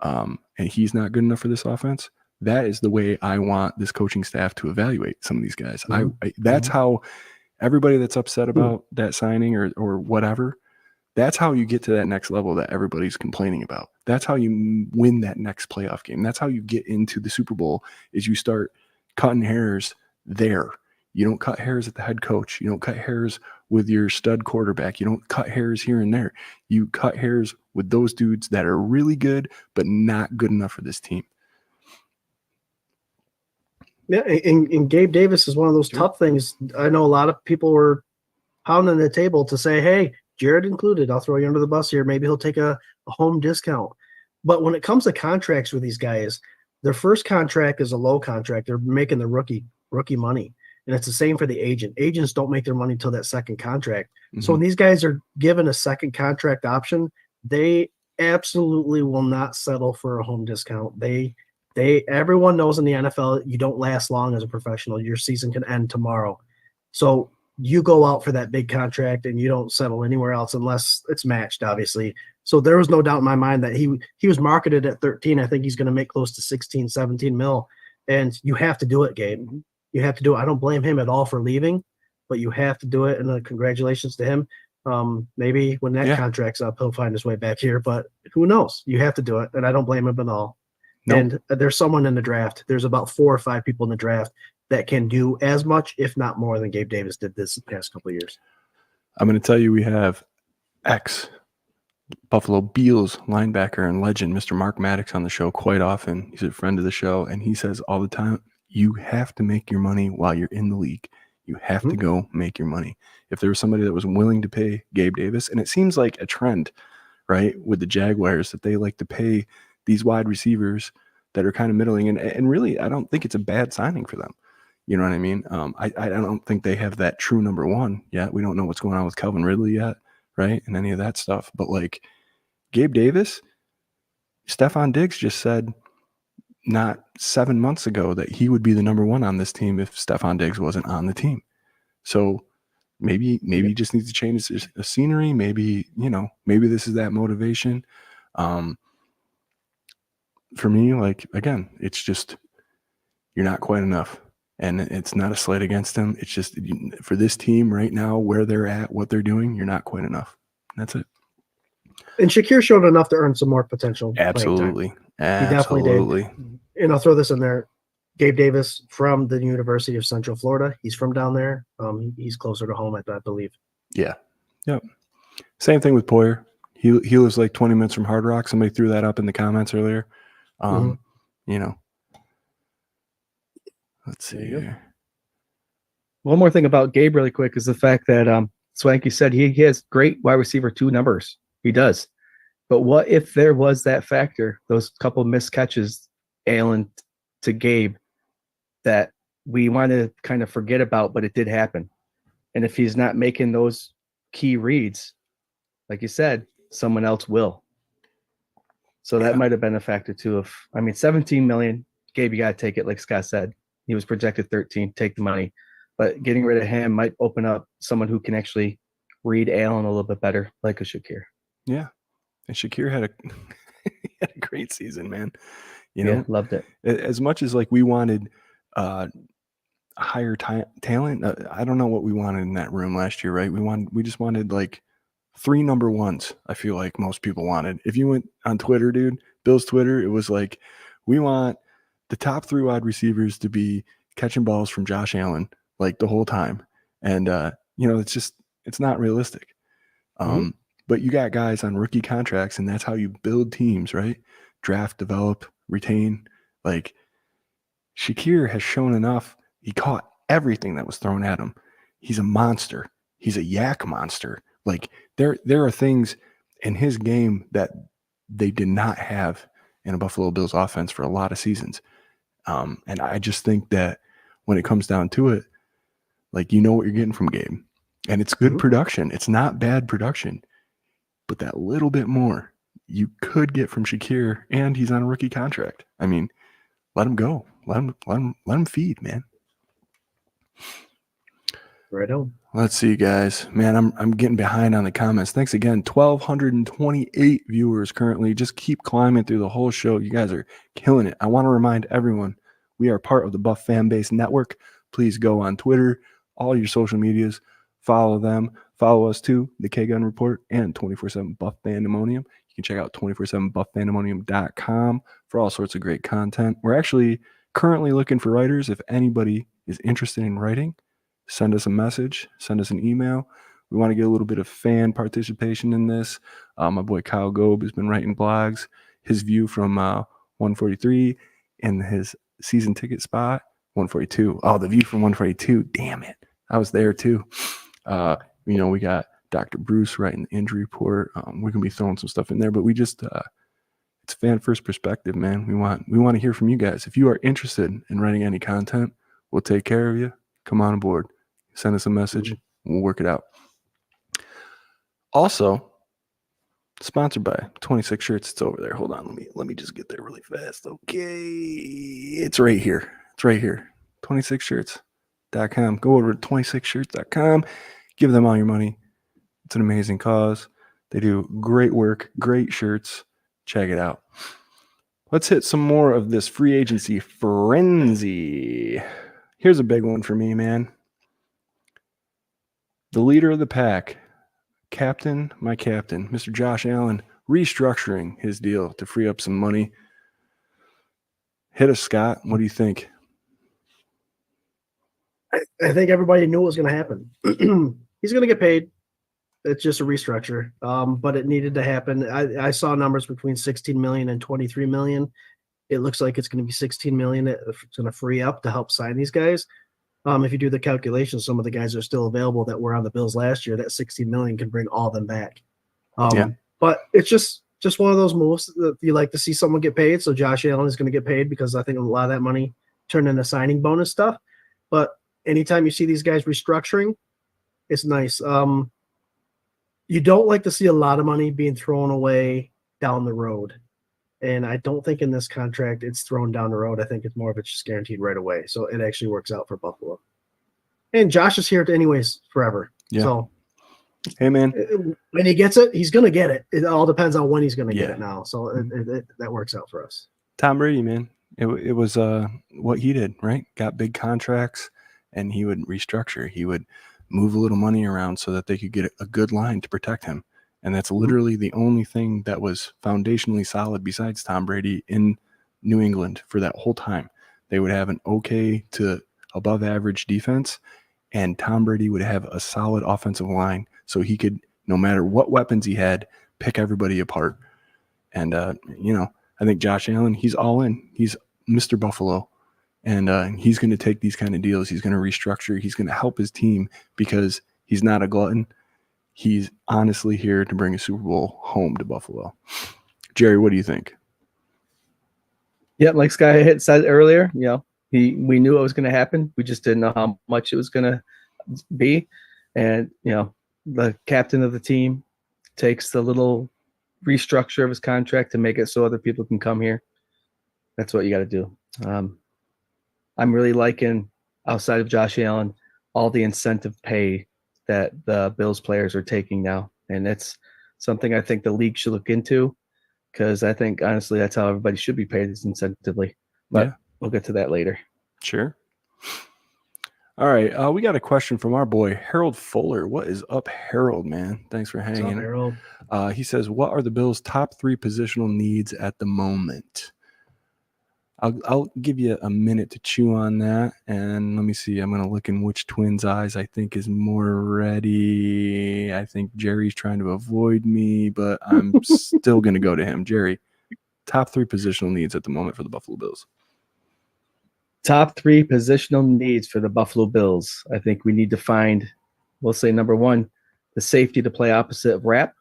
and he's not good enough for this offense, that is the way I want this coaching staff to evaluate some of these guys. That's how everybody that's upset about that signing or whatever, that's how you get to that next level that everybody's complaining about. That's how you win that next playoff game. That's how you get into the Super Bowl, is you start cutting hairs there. You don't cut hairs at the head coach. You don't cut hairs with your stud quarterback. You don't cut hairs here and there. You cut hairs with those dudes that are really good, but not good enough for this team. Yeah, and Gabe Davis is one of those tough things. I know a lot of people were pounding the table to say, hey, Jarrod included, I'll throw you under the bus here. Maybe he'll take a home discount. But when it comes to contracts with these guys, their first contract is a low contract. They're making the rookie money. And it's the same for the agent. Agents don't make their money until that second contract. Mm-hmm. So when these guys are given a second contract option, they absolutely will not settle for a home discount. Everyone knows in the NFL, you don't last long as a professional. Your season can end tomorrow. So you go out for that big contract and you don't settle anywhere else unless it's matched, obviously. So there was no doubt in my mind that he was marketed at 13. I think he's going to make close to 16, 17 mil. And you have to do it, Gabe. You have to do it. I don't blame him at all for leaving, but you have to do it. And congratulations to him. Maybe when that contract's up, he'll find his way back here, but who knows? You have to do it. And I don't blame him at all. Nope. And there's someone in the draft. There's about 4 or 5 people in the draft that can do as much, if not more, than Gabe Davis did this past couple of years. I'm going to tell you, we have Buffalo Bills linebacker and legend, Mr. Mark Maddox, on the show quite often. He's a friend of the show, and he says all the time, you have to make your money while you're in the league. You have to go make your money. If there was somebody that was willing to pay Gabe Davis, and it seems like a trend, right, with the Jaguars, that they like to pay these wide receivers that are kind of middling, and really, I don't think it's a bad signing for them. You know what I mean? I don't think they have that true number 1 yet. We don't know what's going on with Calvin Ridley yet, right, and any of that stuff. But, like, Gabe Davis, Stephon Diggs just said not 7 months ago that he would be the number 1 on this team if Stephon Diggs wasn't on the team. So maybe he just needs to change the scenery. Maybe this is that motivation. For me, like, again, it's just, you're not quite enough. And it's not a slight against him. It's just, for this team right now, where they're at, what they're doing, you're not quite enough. That's it. And Shakir showed enough to earn some more potential. Absolutely. He definitely did. And I'll throw this in there. Gabe Davis from the University of Central Florida. He's from down there. He's closer to home, I believe. Yeah. Yep. Same thing with Poyer. He lives like 20 minutes from Hard Rock. Somebody threw that up in the comments earlier. Let's see here. One more thing about Gabe really quick is the fact that Swanky said he has great wide receiver 2 numbers. He does. But what if there was that factor, those couple missed catches, Allen to Gabe, that we want to kind of forget about, but it did happen. And if he's not making those key reads, like you said, someone else will. So that might have been a factor too. 17 million, Gabe, you got to take it. Like Scott said, he was projected 13, take the money. But getting rid of him might open up someone who can actually read Allen a little bit better, like a Shakir. Yeah. And Shakir had a great season, man. You know, loved it. As much as like we wanted higher talent, I don't know what we wanted in that room last year, right? We just wanted like 3 number ones. I feel like most people wanted. If you went on Twitter, dude, Bill's Twitter, it was like, we want the top 3 wide receivers to be catching balls from Josh Allen like the whole time. And it's not realistic. But you got guys on rookie contracts, and that's how you build teams, right? Draft, develop, retain. Like Shakir has shown enough. He caught everything that was thrown at him. He's a monster. He's a yak monster. Like there are things in his game that they did not have in a Buffalo Bills offense for a lot of seasons. And I just think that when it comes down to it, like, you know what you're getting from Gabe, and it's good production. It's not bad production, but that little bit more you could get from Shakir, and he's on a rookie contract. I mean, let him go. Let him feed, man. Right on. Let's see, guys. Man, I'm getting behind on the comments. Thanks again. 1,228 viewers currently. Just keep climbing through the whole show. You guys are killing it. I want to remind everyone, we are part of the Buff Fan Base Network. Please go on Twitter, all your social medias, follow them. Follow us too, the K-Gun Report and 24/7 Buff Pandemonium. You can check out 247buffpandemonium.com for all sorts of great content. We're actually currently looking for writers. If anybody is interested in writing, send us a message, send us an email. We want to get a little bit of fan participation in this. My boy Kyle Gobe has been writing blogs. His view from 143 and his season ticket spot, 142. Oh, the view from 142. Damn it. I was there too. We got Dr. Bruce writing the injury report. We're going to be throwing some stuff in there, but we just, it's fan first perspective, man. We want to hear from you guys. If you are interested in writing any content, we'll take care of you. Come on aboard. Send us a message. We'll work it out. Also, sponsored by 26 Shirts. It's over there. Hold on. Let me just get there really fast. Okay. It's right here. 26shirts.com. Go over to 26shirts.com. Give them all your money. It's an amazing cause. They do great work, great shirts. Check it out. Let's hit some more of this free agency frenzy. Here's a big one for me, man. The leader of the pack, my captain, Mr. Josh Allen, restructuring his deal to free up some money. Hit us, Scott. What do you think? I think everybody knew what was going to happen. He's going to get paid. It's just a restructure, but it needed to happen. I saw numbers between 16 million and 23 million. It looks like it's going to be 16 million. It's going to free up to help sign these guys. If you do the calculations, some of the guys are still available that were on the Bills last year. That 16 million can bring all of them back. But it's just one of those moves that you like to see someone get paid. So Josh Allen is going to get paid because I think a lot of that money turned into signing bonus stuff. But anytime you see these guys restructuring, it's nice. You don't like to see a lot of money being thrown away down the road. And I don't think in this contract it's thrown down the road. I think it's more of it's just guaranteed right away. So it actually works out for Buffalo. And Josh is here anyways forever. Yeah. So, hey, man. When he gets it, he's going to get it. It all depends on when he's going to get it now. So that works out for us. Tom Brady, man. It was what he did, right? Got big contracts, and he would restructure. He would move a little money around so that they could get a good line to protect him. And that's literally the only thing that was foundationally solid besides Tom Brady in New England for that whole time. They would have an okay to above average defense, and Tom Brady would have a solid offensive line so he could, no matter what weapons he had, pick everybody apart. And, I think Josh Allen, he's all in. He's Mr. Buffalo. And he's going to take these kind of deals. He's going to restructure. He's going to help his team because he's not a glutton. He's honestly here to bring a Super Bowl home to Buffalo. Jerry, what do you think? Yeah, like Sky had said earlier, we knew it was going to happen. We just didn't know how much it was going to be. And, the captain of the team takes the little restructure of his contract to make it so other people can come here. That's what you got to do. I'm really liking, outside of Josh Allen, all the incentive pay that the Bills players are taking now. And it's something I think the league should look into, because I think, honestly, that's how everybody should be paid, is incentively. But we'll get to that later. Sure. All right. We got a question from our boy, Harold Fuller. What is up, Harold, man? Thanks for hanging. What's up, Harold? He says, what are the Bills' top 3 positional needs at the moment? I'll give you a minute to chew on that. And let me see. I'm going to look in which Twins' eyes I think is more ready. I think Jerry's trying to avoid me, but I'm still going to go to him. Jerry, top 3 positional needs at the moment for the Buffalo Bills. Top 3 positional needs for the Buffalo Bills. I think we need to find, we'll say, number 1, the safety to play opposite of Rapp.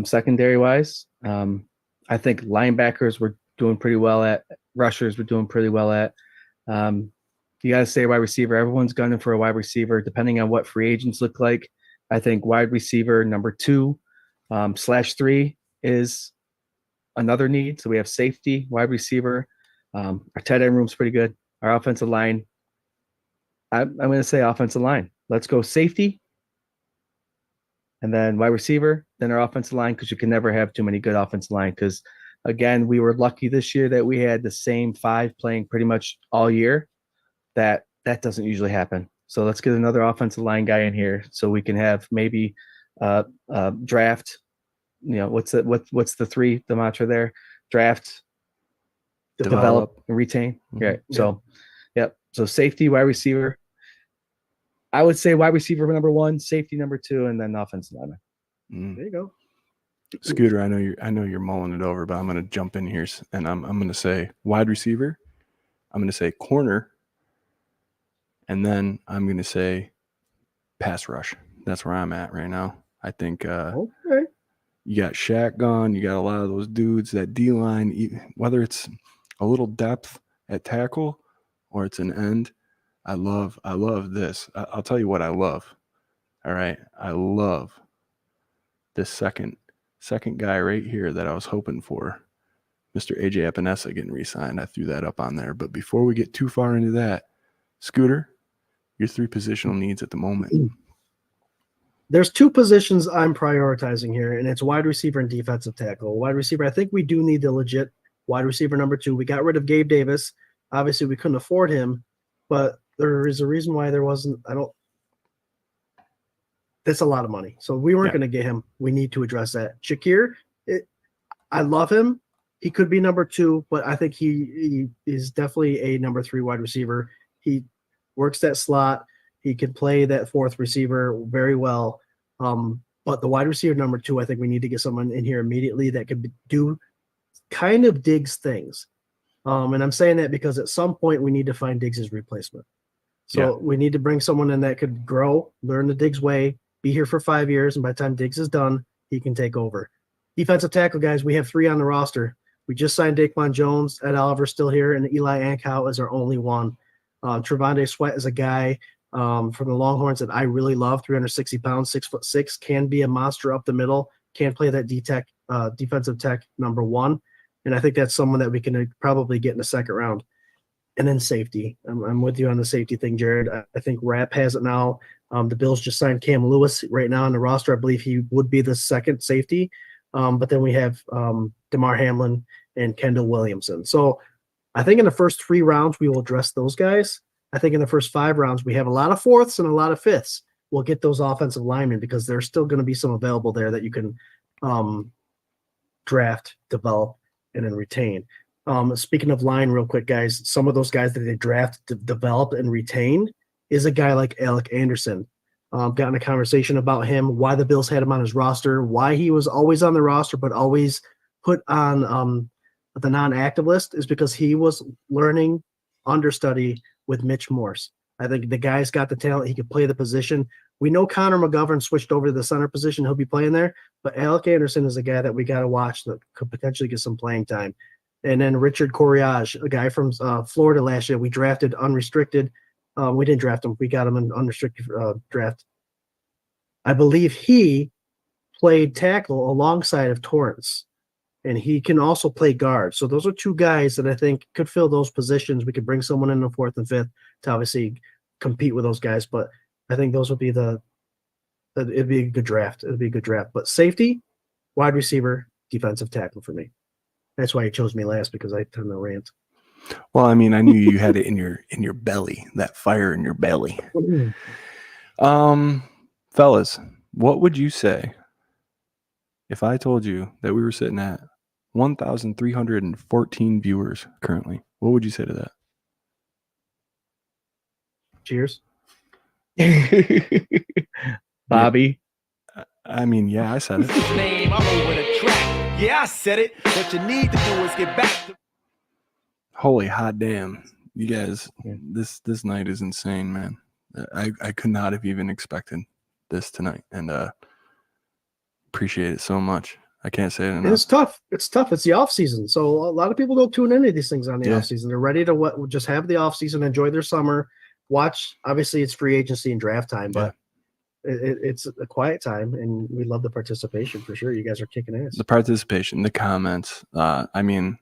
Secondary-wise, I think linebackers we're doing pretty well at. Rushers we're doing pretty well at. You got to say wide receiver. Everyone's gunning for a wide receiver, depending on what free agents look like. I think wide receiver number 2/3 is another need. So we have safety, wide receiver. Our tight end room's pretty good. Our offensive line, I'm going to say offensive line. Let's go safety, and then wide receiver, then our offensive line, because you can never have too many good offensive line. Because, again, we were lucky this year that we had the same 5 playing pretty much all year. That doesn't usually happen. So let's get another offensive line guy in here so we can have maybe draft. What's the 3, the mantra there? Draft, develop and retain. Mm-hmm. Right. So, So safety, wide receiver. I would say wide receiver number 1, safety number 2, and then offensive lineman. There you go. Scooter, I know you're mulling it over, but I'm going to jump in here and I'm going to say wide receiver. I'm going to say corner, and then I'm going to say pass rush. That's where I'm at right now. I think Okay. You got Shaq gone. You got a lot of those dudes, that D-line, whether it's a little depth at tackle or it's an end. I love this. I'll tell you what I love. All right. I love this second guy right here that I was hoping for, Mr. AJ Epinesa, getting re-signed. I threw that up on there. But before we get too far into that, Scooter, your 3 positional needs at the moment. There's 2 positions I'm prioritizing here, and it's wide receiver and defensive tackle. Wide receiver, I think we do need the legit wide receiver number 2. We got rid of Gabe Davis. Obviously, we couldn't afford him, but there is a reason why there wasn't. That's a lot of money. So we weren't going to get him. We need to address that. Shakir, I love him. He could be number 2, but I think he is definitely a number 3 wide receiver. He works that slot. He can play that 4th receiver very well. But the wide receiver number 2, I think we need to get someone in here immediately that could do kind of Diggs things. And I'm saying that because at some point we need to find Diggs' replacement. So we need to bring someone in that could grow, learn the Diggs way, be here for 5 years, and by the time Diggs is done, he can take over. Defensive tackle, guys, we have 3 on the roster. We just signed Daquan Jones. Ed Oliver's still here, and Eli Ankow is our only one. Trevonde Sweat is a guy from the Longhorns that I really love, 360 pounds, 6'6", can be a monster up the middle, can play that defensive tech number 1. And I think that's someone that we can probably get in the 2nd round. And then safety. I'm with you on the safety thing, Jarrod. I think Rapp has it now. The Bills just signed Cam Lewis right now on the roster. I believe he would be the 2nd safety. But then we have DeMar Hamlin and Kendall Williamson. So I think in the first 3 rounds, we will address those guys. I think in the first 5 rounds, we have a lot of 4ths and a lot of 5ths. We'll get those offensive linemen because there's still going to be some available there that you can draft, develop, and then retain. Speaking of line real quick, guys, some of those guys that they draft, develop, and retain is a guy like Alec Anderson. Got in a conversation about him, why the Bills had him on his roster, why he was always on the roster but always put on the non-active list is because he was learning understudy with Mitch Morse. I think the guy's got the talent. He could play the position. We know Connor McGovern switched over to the center position. He'll be playing there. But Alec Anderson is a guy that we got to watch that could potentially get some playing time. And then Richard Coriage, a guy from Florida last year, we drafted unrestricted. We didn't draft him. We got him in unrestricted draft. I believe he played tackle alongside of Torrance, and he can also play guard. So those are two guys that I think could fill those positions. We could bring someone in the 4th and 5th to obviously compete with those guys, but I think those would be it'd be a good draft. It'd be a good draft. But safety, wide receiver, defensive tackle for me. That's why he chose me last, because I tend to rant. Well, I mean, I knew you had it in your belly, that fire in your belly. Fellas, what would you say if I told you that we were sitting at 1,314 viewers currently? What would you say to that? Cheers. Bobby. I mean, yeah, I said it. Name, I'm over the track. Yeah, I said it. What you need to do is get back to. Holy hot damn. You guys, this night is insane, man. I could not have even expected this tonight, and appreciate it so much. I can't say it enough. And it's tough. It's tough. It's the off season. So a lot of people don't tune into these things on the off season. They're ready to just have the off season, enjoy their summer, watch. Obviously, it's free agency and draft time, but it's a quiet time, and we love the participation for sure. You guys are kicking ass. The participation, the comments. I mean,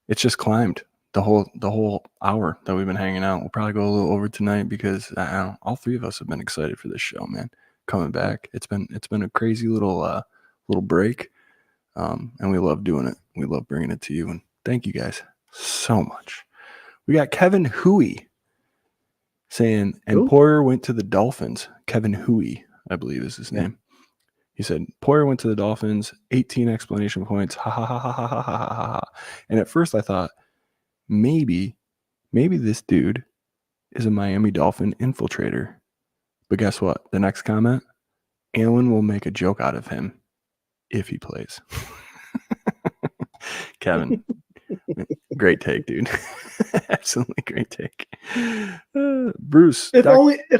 it's just climbed the whole hour that we've been hanging out. We'll probably go a little over tonight because all three of us have been excited for this show, man. Coming back, it's been a crazy little break, and we love doing it. We love bringing it to you, and thank you guys so much. We got Kevin Huey saying, and Poyer went to the Dolphins. Kevin Huey, I believe is his name. He said, Poyer went to the Dolphins, 18 explanation points. Ha ha ha ha ha ha ha ha. And at first I thought, maybe this dude is a Miami Dolphin infiltrator. But guess what? The next comment, Allen will make a joke out of him if he plays. Kevin, great take, dude. Absolutely great take. Bruce, if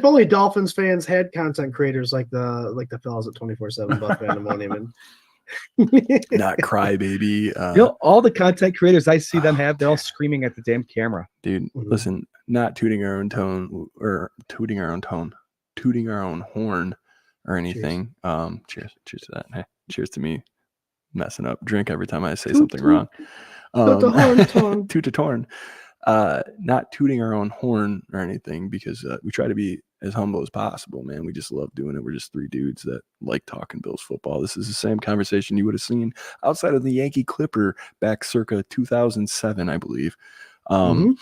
only Dolphins fans had content creators like the fellas at 24/7 Buff Pandemonium and not crybaby. All the content creators I see them have, they're all screaming at the damn camera. Dude, listen, not tooting our own horn or anything. Cheers to that. Hey, cheers to me messing up. Drink every time I say something wrong. Toot the horn. Not tooting our own horn or anything, because we try to be as humble as possible, man. We just love doing it. We're just three dudes that like talking Bills football. This is the same conversation you would have seen outside of the Yankee Clipper back circa 2007, I believe. Yeah.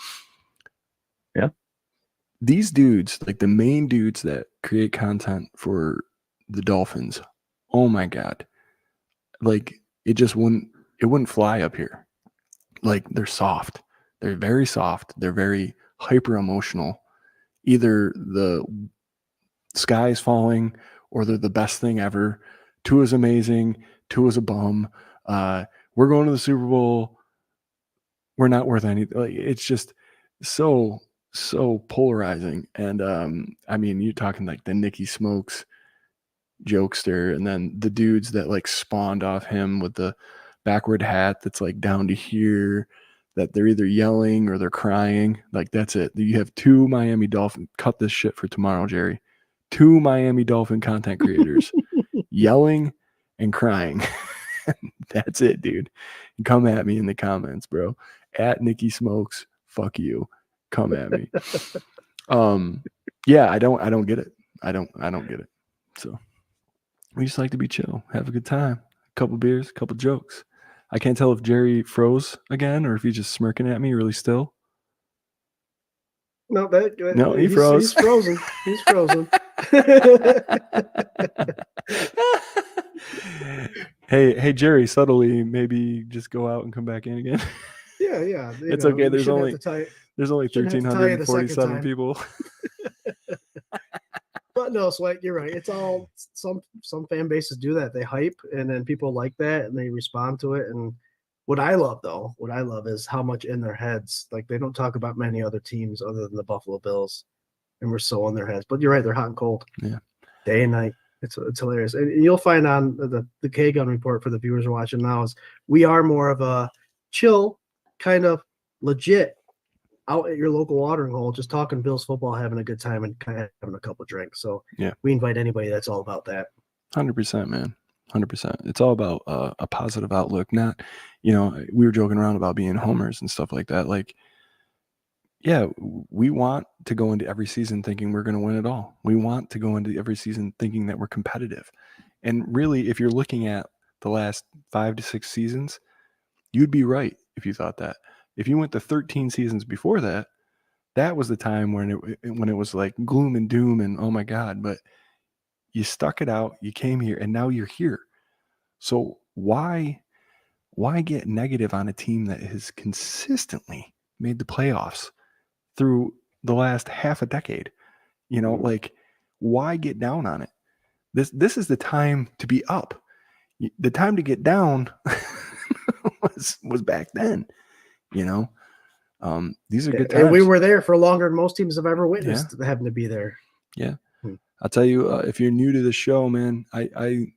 These dudes, like the main dudes that create content for the Dolphins, oh my God. Like it wouldn't fly up here. Like they're soft. They're very soft. They're very hyper emotional. Either the sky is falling or they're the best thing ever. Tua's amazing. Tua's a bum. We're going to the Super Bowl. We're not worth anything. Like, it's just so polarizing. And I mean, you're talking like the Nicky Smokes jokester, and then the dudes that like spawned off him with the backward hat that's like down to here, that they're either yelling or they're crying. Like that's it. You have two Miami Dolphin. Cut this shit for tomorrow, Jerry. Two Miami Dolphin content creators yelling and crying. That's it, dude. Come at me in the comments, bro. At Nicky Smokes, fuck you. Come at me. Yeah, I don't get it. I don't get it. So we just like to be chill, have a good time, a couple beers, a couple jokes. I can't tell if Jerry froze again or if he's just smirking at me really still. No, he froze. He's frozen. He's frozen. Hey, Jerry, subtly, maybe just go out and come back in again. Yeah. It's okay. There's only 1,347 people. But no, Swank, you're right. It's all some fan bases do that. They hype, and then people like that, and they respond to it. And what I love is how much in their heads. Like they don't talk about many other teams other than the Buffalo Bills, and we're so in their heads. But you're right, they're hot and cold. Yeah, day and night. It's hilarious. And you'll find on the K-Gun report for the viewers are watching now is we are more of a chill, kind of legit, out at your local watering hole, just talking Bills football, having a good time, and kind of having a couple of drinks. So yeah, we invite anybody that's all about that. 100%, man. 100%. It's all about a positive outlook. Not, we were joking around about being homers and stuff like that. Like, yeah, we want to go into every season thinking we're going to win it all. We want to go into every season thinking that we're competitive. And really, if you're looking at the last 5 to 6 seasons, you'd be right if you thought that. If you went to 13 seasons before that, that was the time when it was like gloom and doom and oh my God. But you stuck it out, you came here, and now you're here. So why get negative on a team that has consistently made the playoffs through the last half a decade? Like, why get down on it? This is the time to be up. The time to get down was back then. These are good times. And we were there for longer than most teams have ever witnessed having to be there. Yeah. I'll tell you, if you're new to the show, man, I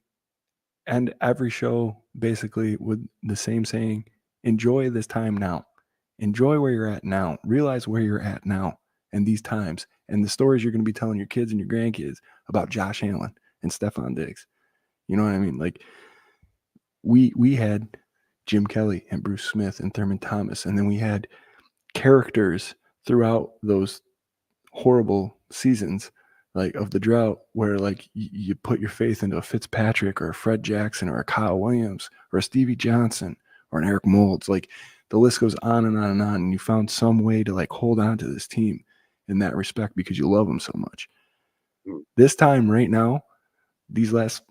end every show basically with the same saying: enjoy this time now. Enjoy where you're at now. Realize where you're at now and these times and the stories you're going to be telling your kids and your grandkids about Josh Allen and Stephon Diggs. You know what I mean? Like, we had Jim Kelly and Bruce Smith and Thurman Thomas, and then we had characters throughout those horrible seasons, like of the drought, where like you put your faith into a Fitzpatrick or a Fred Jackson or a Kyle Williams or a Stevie Johnson or an Eric Moulds. Like, the list goes on and on and on, and you found some way to like hold on to this team in that respect because you love them so much. This time right now, these last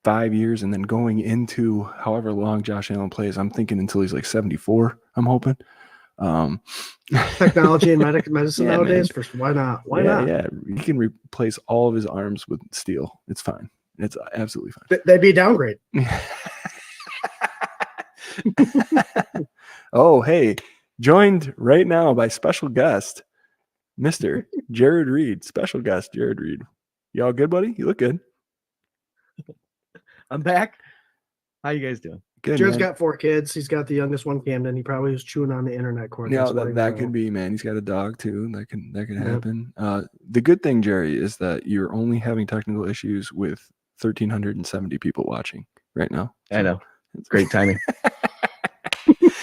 5 years, and then going into however long Josh Allen plays, I'm thinking until he's like 74, I'm hoping. Technology and medicine nowadays, why not? Why not? Yeah, he can replace all of his arms with steel. It's fine. It's absolutely fine. That'd be a downgrade. Oh, hey, joined right now by special guest, Mr. Jarrod Reed. Special guest, Jarrod Reed. You all good, buddy? You look good. I'm back. How you guys doing? Good. Jared's got 4 kids. He's got the youngest one, Camden. He probably was chewing on the internet cord. Yeah, that could be, man. He's got a dog too. That could happen. The good thing, Jerry, is that you're only having technical issues with 1,370 people watching right now. I know. It's great timing.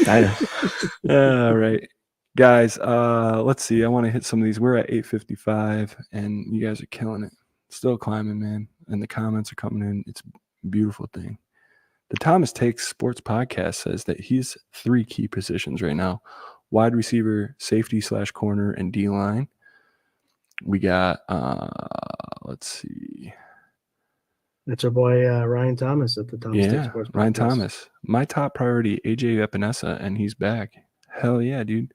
I know. All right, guys. Let's see. I want to hit some of these. We're at 8:55, and you guys are killing it. Still climbing, man. And the comments are coming in. It's a beautiful thing. The Thomas Takes Sports podcast says that he's 3 key positions right now: wide receiver, safety / corner, and D-line. We got, let's see. That's our boy Ryan Thomas at the Thomas Takes Sports podcast. Ryan Thomas. My top priority, AJ Epinesa, and he's back. Hell yeah, dude.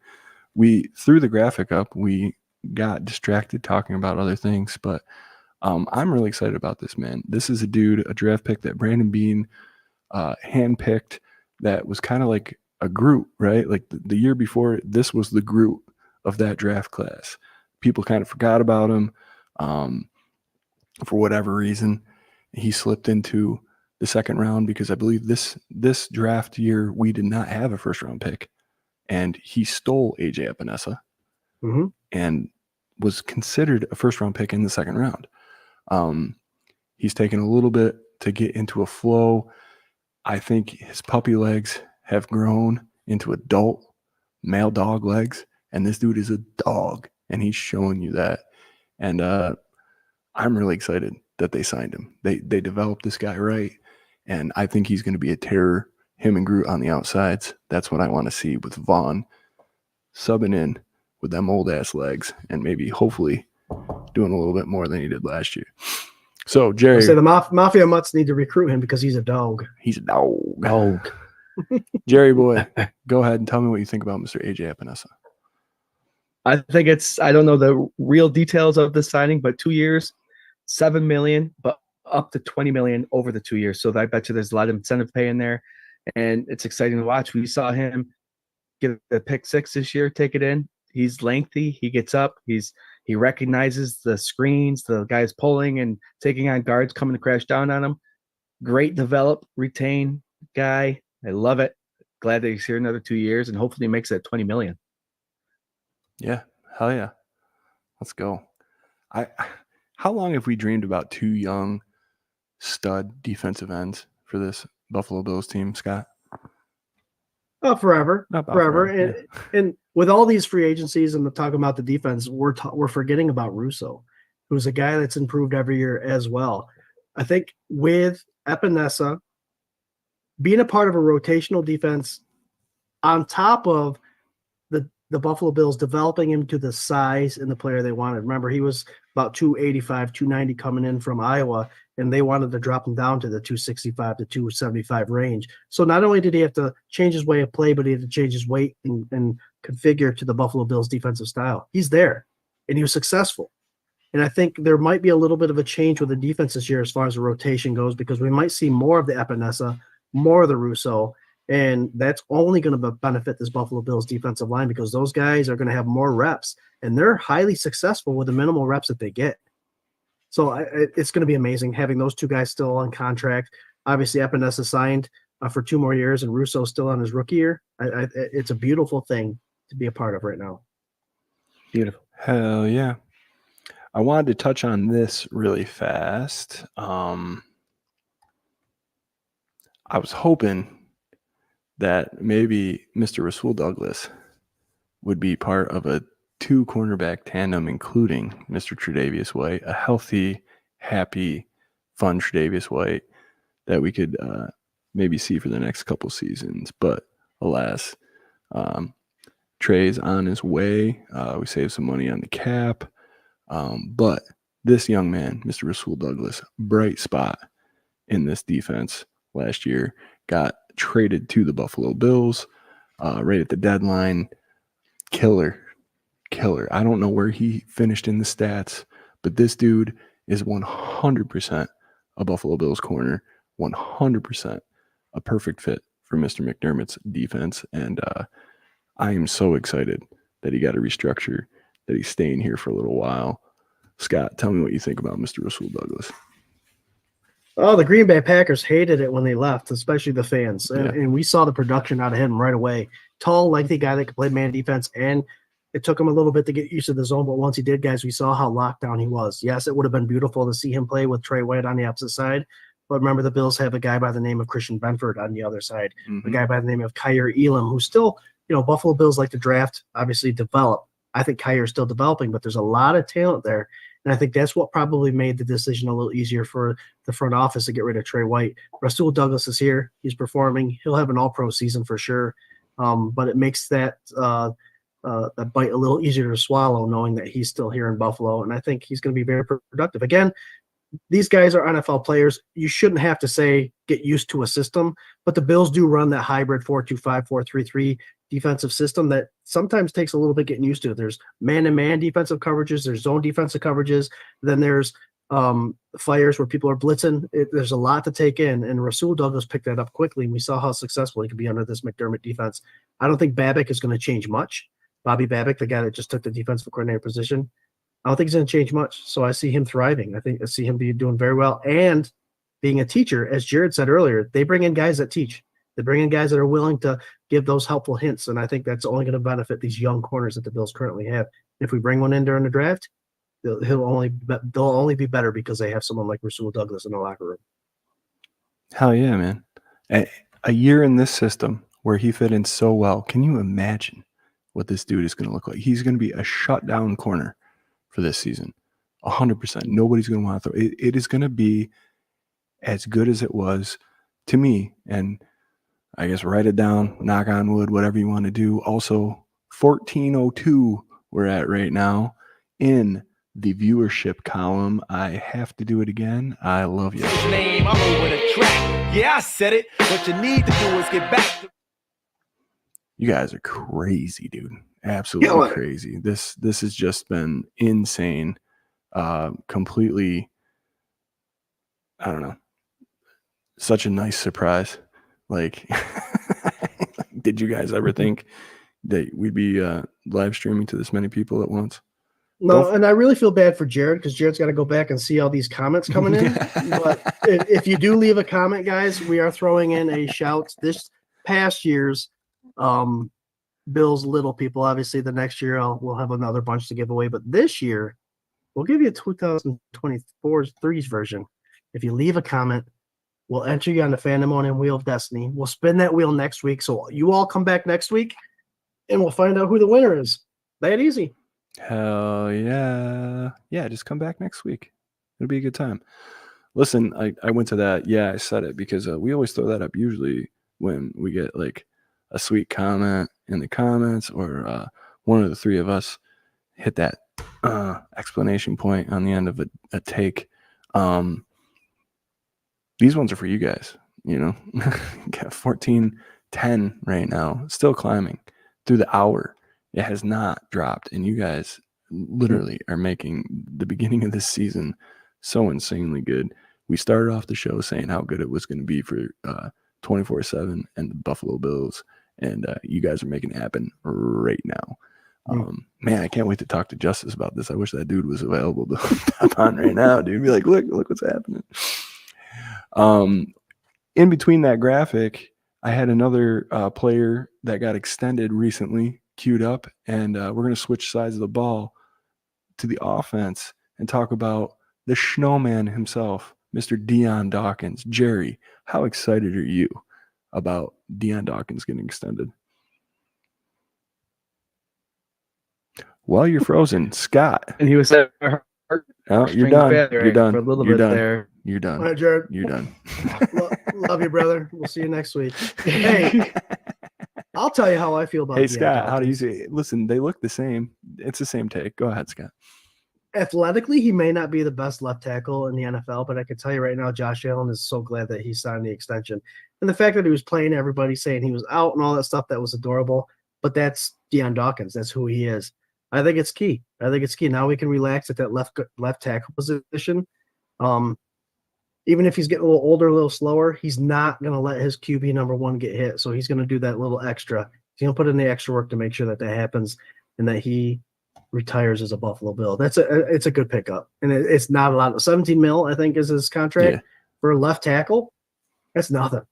We threw the graphic up. We got distracted talking about other things, but I'm really excited about this, man. This is a draft pick that Brandon Bean handpicked, that was kind of like a Groot, right? Like the year before, this was the Groot of that draft class. People kind of forgot about him for whatever reason. He slipped into the second round because I believe this draft year we did not have a first round pick, and he stole AJ Epinesa and was considered a first round pick in the second round. He's taken a little bit to get into a flow. I think his puppy legs have grown into adult male dog legs, and this dude is a dog, and he's showing you that. And I'm really excited that they signed him. They developed this guy right, and I think he's going to be a terror. Him and Groot on the outsides. That's what I want to see with Vaughn subbing in with them old ass legs, and maybe hopefully doing a little bit more than he did last year. So Jerry, the Mafia Mutts need to recruit him because he's a dog. He's a dog. Jerry boy, go ahead and tell me what you think about Mr. AJ Epinesa. I think I don't know the real details of the signing, but 2 years, $7 million, but up to $20 million over the 2 years. So I bet you there's a lot of incentive pay in there, and it's exciting to watch. We saw him get the pick 6 this year, take it in. He's lengthy. He gets up. He recognizes the screens, the guys pulling and taking on guards coming to crash down on him. Great develop, retain guy. I love it. Glad that he's here another 2 years, and hopefully he makes that $20 million. Yeah, hell yeah. Let's go. How long have we dreamed about 2 young stud defensive ends for this Buffalo Bills team, Scott? Forever. About Forever. forever, And with all these free agencies and the talk about the defense, we're forgetting about Russo, who's a guy that's improved every year as well. I think with Epinesa being a part of a rotational defense on top of the Buffalo Bills developing him to the size and the player they wanted. Remember, he was about 285, 290 coming in from Iowa, and they wanted to drop him down to the 265 to 275 range. So not only did he have to change his way of play, but he had to change his weight and configure to the Buffalo Bills defensive style. He's there, and he was successful. And I think there might be a little bit of a change with the defense this year as far as the rotation goes, because we might see more of the Epinesa, more of the Russo, and that's only going to benefit this Buffalo Bills defensive line because those guys are going to have more reps, and they're highly successful with the minimal reps that they get. So it's going to be amazing having those two guys still on contract. Obviously, Epinesa signed for 2 more years, and Russo still on his rookie year. It's a beautiful thing to be a part of right now. Beautiful. Hell yeah. I wanted to touch on this really fast. I was hoping that maybe Mr. Rasul Douglas would be part of a 2 cornerback tandem, including Mr. Tre'Davious White, a healthy, happy, fun Tre'Davious White that we could maybe see for the next couple seasons. But alas, Trey's on his way. We saved some money on the cap. But this young man, Mr. Rasul Douglas, bright spot in this defense last year, got traded to the Buffalo Bills right at the deadline. Killer. I don't know where he finished in the stats, but this dude is 100% a Buffalo Bills corner, 100% a perfect fit for Mr. McDermott's defense. And I am so excited that he got a restructure, that he's staying here for a little while. Scott, tell me what you think about Mr. Rasul Douglas. Oh, the Green Bay Packers hated it when they left, especially the fans. Yeah. And we saw the production out of him right away. Tall, lengthy guy that could play man defense, and it took him a little bit to get used to the zone. But once he did, guys, we saw how locked down he was. Yes, it would have been beautiful to see him play with Trey White on the opposite side. But remember, the Bills have a guy by the name of Christian Benford on the other side, a guy by the name of Kyer Elam, who's still, Buffalo Bills like to draft, obviously develop. I think Kyer's still developing, but there's a lot of talent there. And I think that's what probably made the decision a little easier for the front office to get rid of Trey White. Rasul Douglas is here. He's performing. He'll have an all-pro season for sure. But it makes that bite a little easier to swallow knowing that he's still here in Buffalo. And I think he's going to be very productive. Again, these guys are NFL players. You shouldn't have to say get used to a system, but the Bills do run that hybrid 4-2-5, 4-3-3 defensive system that sometimes takes a little bit getting used to. There's man-to-man defensive coverages, there's zone defensive coverages, then there's fires where people are blitzing. There's a lot to take in, and Rasul Douglas picked that up quickly, and we saw how successful he could be under this McDermott defense. I don't think Babbitt is going to change much. Bobby Babbitt, the guy that just took the defensive coordinator position, I don't think he's going to change much. So I see him thriving. I see him doing very well. And being a teacher, as Jarrod said earlier, they bring in guys that teach. They bring in guys that are willing to give those helpful hints. And I think that's only going to benefit these young corners that the Bills currently have. If we bring one in during the draft, they'll only be better because they have someone like Rasul Douglas in the locker room. Hell yeah, man. A year in this system where he fit in so well. Can you imagine what this dude is going to look like? He's going to be a shutdown corner for this season. 100%. Nobody's going to want to throw. It is going to be as good as it was to me. And I guess write it down, knock on wood, whatever you want to do. Also, 1402 we're at right now in the viewership column. I have to do it again. I love you. Name, I'm over the track. Yeah, I said it. What you need to do is get back to. You guys are crazy, dude. Absolutely crazy. This has just been insane. Completely, I don't know. Such a nice surprise. Like, did you guys ever think that we'd be live streaming to this many people at once? No, and I really feel bad for Jarrod because Jared's got to go back and see all these comments coming in. But if you do leave a comment, guys, we are throwing in a shout. This past year's Bills Little People. Obviously, the next year we'll have another bunch to give away. But this year, we'll give you a 2024's threes version. If you leave a comment, we'll enter you on the Fandemonium Wheel of Destiny. We'll spin that wheel next week. So you all come back next week and we'll find out who the winner is. That easy. Hell yeah. Yeah, just come back next week. It'll be a good time. Listen, I went to that. Yeah, I said it because we always throw that up usually when we get like a sweet comment in the comments or one of the three of us hit that explanation point on the end of a take. These ones are for you guys, you know. Got 14-10 right now, still climbing through the hour. It has not dropped, and you guys literally are making the beginning of this season so insanely good. We started off the show saying how good it was going to be for 24/7 and the Buffalo Bills, and you guys are making it happen right now. Man, I can't wait to talk to Justice about this. I wish that dude was available to tap on right now, dude. Be like, look what's happening. In between that graphic, I had another player that got extended recently queued up, and we're going to switch sides of the ball to the offense and talk about the snowman himself, Mr. Deion Dawkins. Jerry, how excited are you about Deion Dawkins getting extended? Well, you're frozen. Scott. And he was Oh, you're done. You're done. For a little You're bit done. there. You're done. All right, Jarrod. You're done. Love you, brother. We'll see you next week. Hey, I'll tell you how I feel about Hey, Deion Scott, how do you Dawkins. say? Listen, they look the same. It's the same take. Go ahead, Scott. Athletically, he may not be the best left tackle in the NFL, but I can tell you right now, Josh Allen is so glad that he signed the extension. And the fact that he was playing everybody saying he was out and all that stuff, that was adorable. But that's Deion Dawkins. That's who he is. I think it's key. Now we can relax at that left tackle position. Even if he's getting a little older, a little slower, he's not going to let his QB number one get hit. So he's going to do that little extra. He's going to put in the extra work to make sure that happens and that he retires as a Buffalo Bill. It's a good pickup. And it's not a lot. 17 mil, I think, is his contract for a left tackle. That's nothing.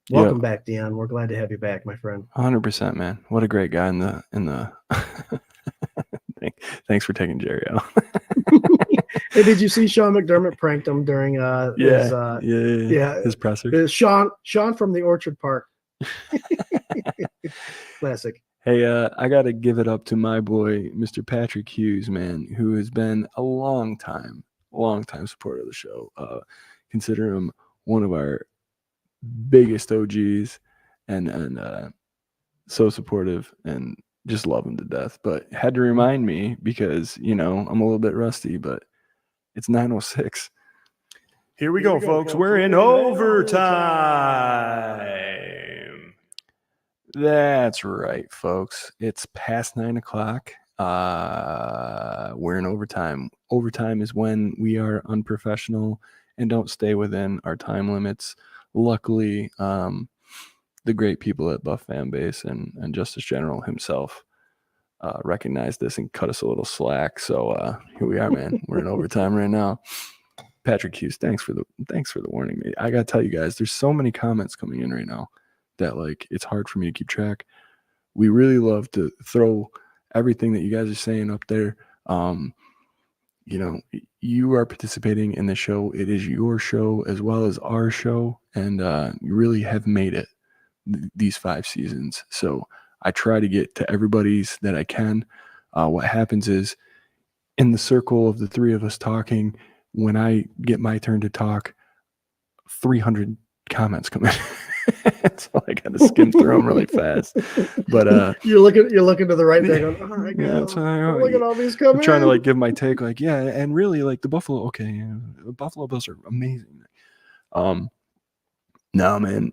Welcome back, Deion. We're glad to have you back, my friend. 100%, man. What a great guy in the Thanks for taking Jerry out. Hey, did you see Sean McDermott pranked him during his presser? Sean from the Orchard Park. Classic. Hey, I got to give it up to my boy, Mr. Patrick Hughes, man, who has been a long time supporter of the show. Consider him one of our biggest OGs and so supportive and just love him to death. But had to remind me because, I'm a little bit rusty, but it's 9:06. Here we go, folks. We're in overtime. That's right, folks. It's past 9:00. We're in overtime. Overtime is when we are unprofessional and don't stay within our time limits. Luckily, the great people at Buff Fan Base and Justice General himself recognized this and cut us a little slack. So here we are, man. We're in overtime right now. Patrick Hughes, thanks for the warning. I gotta tell you guys, there's so many comments coming in right now that it's hard for me to keep track. We really love to throw everything that you guys are saying up there. You are participating in the show. It is your show as well as our show, and you really have made it these 5 seasons. So I try to get to everybody's that I can. What happens is in the circle of the 3 of us talking, when I get my turn to talk, 300 comments come in. So I got to skim through them really fast. But you're looking to the right there going, all right, look at all these coming. I'm trying to give my take, and really the Buffalo. Okay, the Buffalo Bills are amazing. No, man.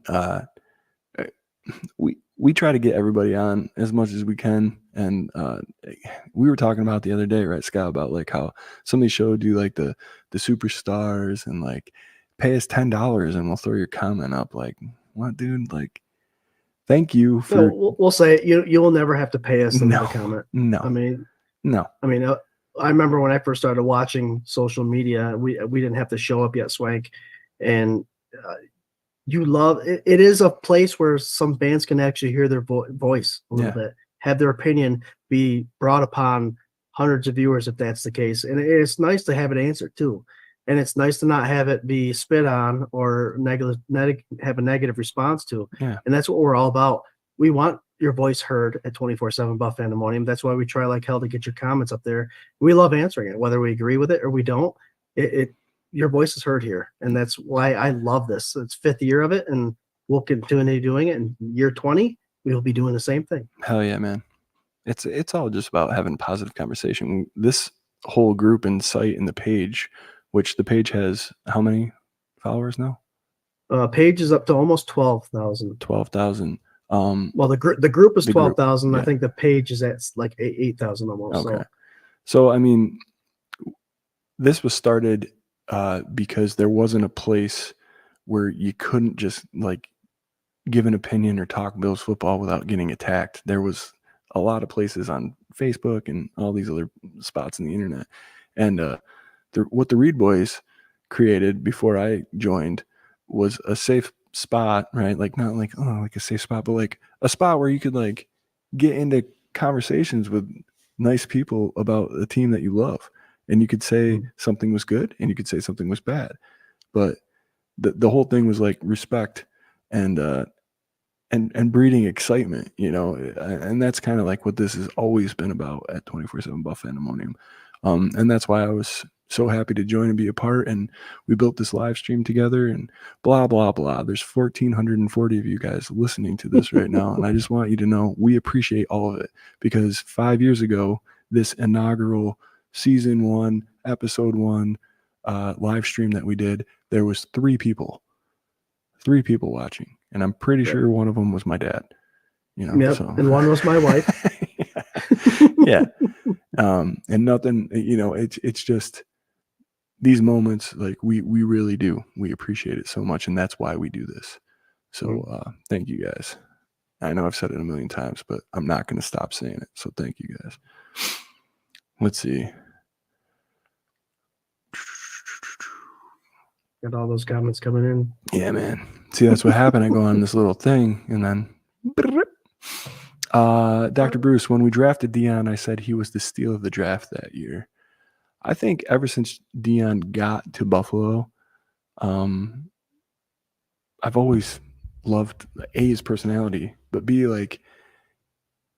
We try to get everybody on as much as we can, and we were talking about the other day, right, Scott, about how some of these shows do the superstars and pay us $10 and we'll throw your comment up. What, dude? Thank you for. No, we'll say you will never have to pay us to leave a comment. No. I remember when I first started watching social media, we didn't have to show up yet, Swank, and you love it. It is a place where some bands can actually hear their voice a little bit, have their opinion be brought upon hundreds of viewers if that's the case, and it's nice to have it answered too. And it's nice to not have it be spit on or have a negative response to. Yeah. And that's what we're all about. We want your voice heard at 24/7 Buff Pandemonium. That's why we try like hell to get your comments up there. We love answering it, whether we agree with it or we don't. Your voice is heard here, and that's why I love this. It's 5th year of it, and we'll continue doing it. In year 20, we will be doing the same thing. Hell yeah, man. It's all just about having positive conversation. This whole group and site and the page, which the page has how many followers now? Page is up to almost 12,000. 12,000. Well, the group is 12,000. Yeah. I think the page is at like 8,000 almost. Okay. So I mean, this was started because there wasn't a place where you couldn't just like give an opinion or talk Bills football without getting attacked. There was a lot of places on Facebook and all these other spots in the internet. And what the Reed Boys created before I joined was a safe spot, right? Like not like, oh, like a safe spot, but like a spot where you could like get into conversations with nice people about a team that you love. And you could say something was good and you could say something was bad. But the whole thing was like respect and breeding excitement, you know, and that's kind of like what this has always been about at 24/7 Buff Pandemonium. And that's why I was so happy to join and be a part. And we built this live stream together and blah, blah, blah. There's 1,440 of you guys listening to this right now. And I just want you to know we appreciate all of it, because 5 years ago, this inaugural season 1, episode 1 live stream that we did, there was 3 people watching. And I'm pretty sure one of them was my dad, you know. Yep. So. And one was my wife. Yeah. And nothing, you know, it's just these moments, like we really do. We appreciate it so much. And that's why we do this. So thank you guys. I know I've said it a million times, but I'm not going to stop saying it. So thank you guys. Let's see. Got all those comments coming in. Yeah, man. See, that's what happened. I go on this little thing and then Dr. Bruce, when we drafted Dion, I said he was the steal of the draft that year. I think ever since Dion got to Buffalo, I've always loved A, his personality, but B, like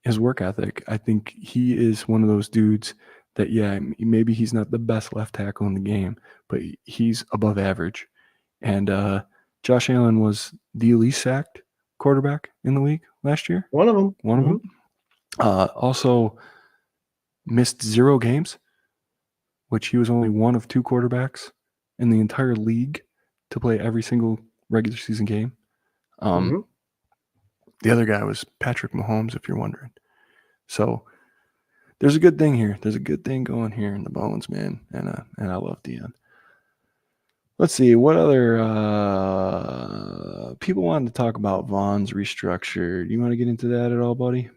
his work ethic. I think he is one of those dudes that, yeah, maybe he's not the best left tackle in the game, but he's above average. And Josh Allen was the least sacked quarterback in the league last year. One of them. One of them. Also missed 0 games, which he was only one of 2 quarterbacks in the entire league to play every single regular season game. The other guy was Patrick Mahomes, if you're wondering. So there's a good thing here. There's a good thing going here in the bones, man. And I love Dion. Let's see. What other people wanted to talk about Vaughn's restructure. Do you want to get into that at all, buddy?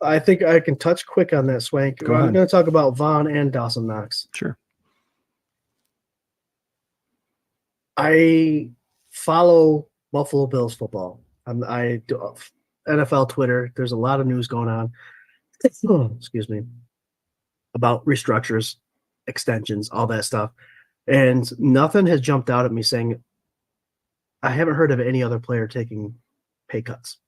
I think I can touch quick on that, Swank. Go I'm ahead. going to talk about Vaughn and Dawson Knox. Sure. I follow Buffalo Bills football. I do NFL Twitter. There's a lot of news going on. Excuse me. About restructures, extensions, all that stuff. And nothing has jumped out at me saying I haven't heard of any other player taking pay cuts.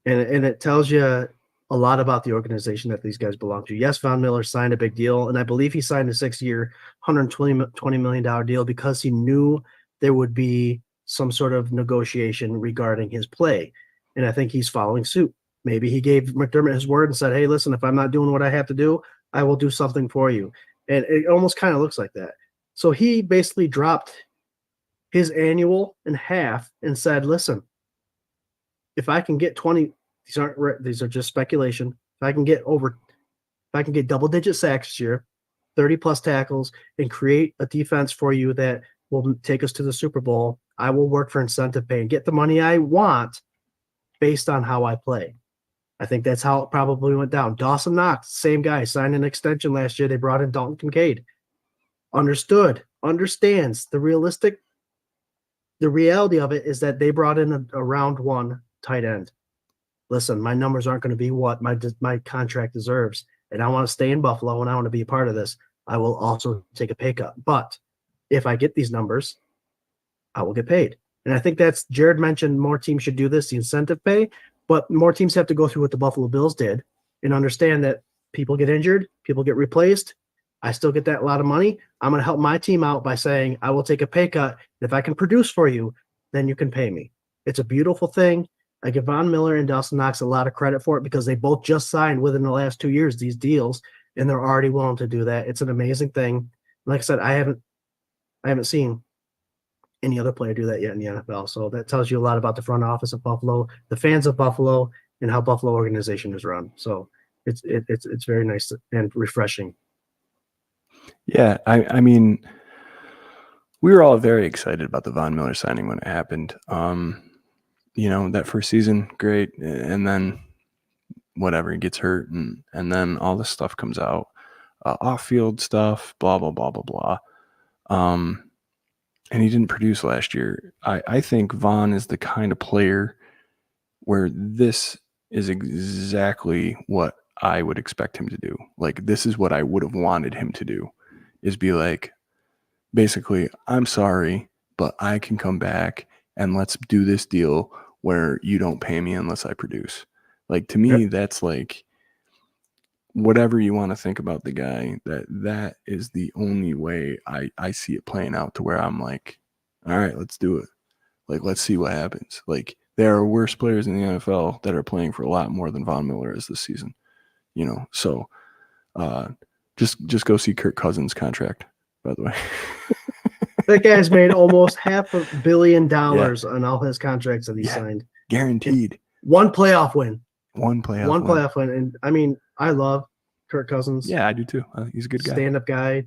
And it tells you a lot about the organization that these guys belong to. Yes, Von Miller signed a big deal, and I believe he signed a 6-year, $120 million deal because he knew there would be some sort of negotiation regarding his play. And I think he's following suit. Maybe he gave McDermott his word and said, hey, listen, if I'm not doing what I have to do, I will do something for you. And it almost kind of looks like that. So he basically dropped his annual in half and said, listen, if I can get 20, these are just speculation. If I can get double-digit sacks this year, 30-plus tackles, and create a defense for you that will take us to the Super Bowl, I will work for incentive pay and get the money I want based on how I play. I think that's how it probably went down. Dawson Knox, same guy, signed an extension last year. They brought in Dalton Kincaid. Understands the reality of it is that they brought in a round 1 tight end. Listen, my numbers aren't going to be what my contract deserves, and I want to stay in Buffalo and I want to be a part of this. I will also take a pay cut, but if I get these numbers, I will get paid. And I think that's Jarrod mentioned more teams should do this, the incentive pay, but more teams have to go through what the Buffalo Bills did and understand that people get injured, people get replaced. I still get that lot of money. I'm going to help my team out by saying I will take a pay cut. If I can produce for you, then you can pay me. It's a beautiful thing. I give Von Miller and Dawson Knox a lot of credit for it because they both just signed within the last 2 years these deals, and they're already willing to do that. It's an amazing thing. Like I said, I haven't seen any other player do that yet in the NFL. So that tells you a lot about the front office of Buffalo, the fans of Buffalo, and how Buffalo organization is run. So it's very nice and refreshing. Yeah, I mean, we were all very excited about the Von Miller signing when it happened. That first season, great, and then whatever, he gets hurt, and then all this stuff comes out, off-field stuff, blah blah blah blah blah. And he didn't produce last year. I think Von is the kind of player where this is exactly what I would expect him to do. Like, this is what I would have wanted him to do, is be like, basically, I'm sorry, but I can come back and let's do this deal where you don't pay me unless I produce. Like, to me, that's like, whatever you want to think about the guy, that is the only way I see it playing out, to where I'm like, all right, let's do it. Like, let's see what happens. Like, there are worse players in the NFL that are playing for a lot more than Von Miller is this season, So just go see Kirk Cousins' contract, by the way. That guy's made almost $500 million on all his contracts that he signed. Guaranteed. And one playoff win. One playoff win. And I mean, I love Kirk Cousins. Yeah, I do too. He's a good guy. Stand-up guy,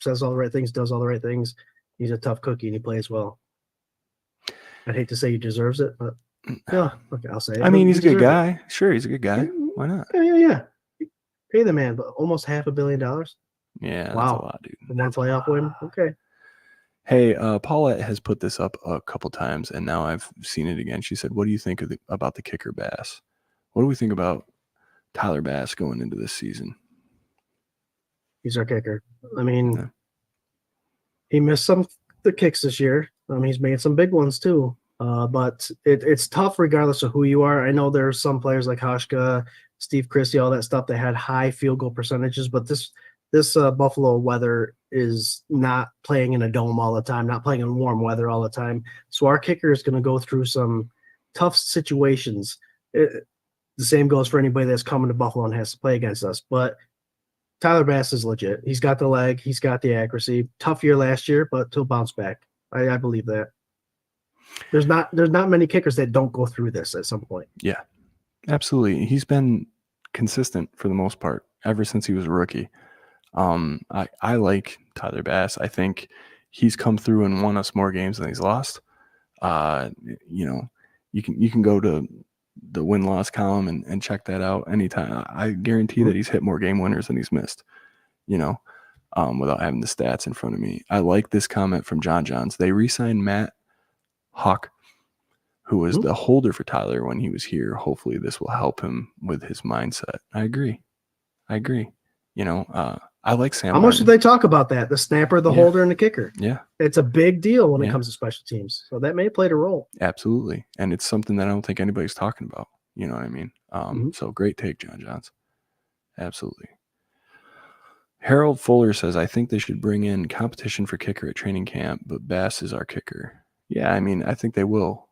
says all the right things, does all the right things. He's a tough cookie and he plays well. I'd hate to say he deserves it, but yeah, okay, I'll say it. I mean, he's a good guy. Sure, he's a good guy. Why not? Yeah. Pay the man, but almost $500 million. Yeah, that's wow. a lot, dude. One playoff win. Okay. Hey, Paulette has put this up a couple times, and now I've seen it again. She said, "What do you think about the kicker Bass? What do we think about Tyler Bass going into this season?" He's our kicker. I mean, he missed the kicks this year. He's made some big ones too. But it's tough regardless of who you are. I know there's some players like Hashka, Steve Christie, all that stuff that had high field goal percentages, but this Buffalo weather is not playing in a dome all the time, not playing in warm weather all the time. So our kicker is going to go through some tough situations. The same goes for anybody that's coming to Buffalo and has to play against us. But Tyler Bass is legit. He's got the leg. He's got the accuracy. Tough year last year, but he'll bounce back. I believe that. There's not many kickers that don't go through this at some point. Yeah, absolutely. He's been consistent for the most part ever since he was a rookie. I like Tyler Bass. I think he's come through and won us more games than he's lost. You can go to the win-loss column and check that out anytime. I guarantee that he's hit more game winners than he's missed, without having the stats in front of me. I like this comment from John Johns. They re-signed Matt Hawk, who was the holder for Tyler when he was here. Hopefully this will help him with his mindset. I agree. I like Sam. How much did they talk about that? The snapper, the holder, and the kicker. Yeah. It's a big deal when it comes to special teams. So that may have played a role. Absolutely. And it's something that I don't think anybody's talking about. You know what I mean? So great take, John Johns. Absolutely. Harold Fuller says, I think they should bring in competition for kicker at training camp, but Bass is our kicker. Yeah, I mean, I think they will.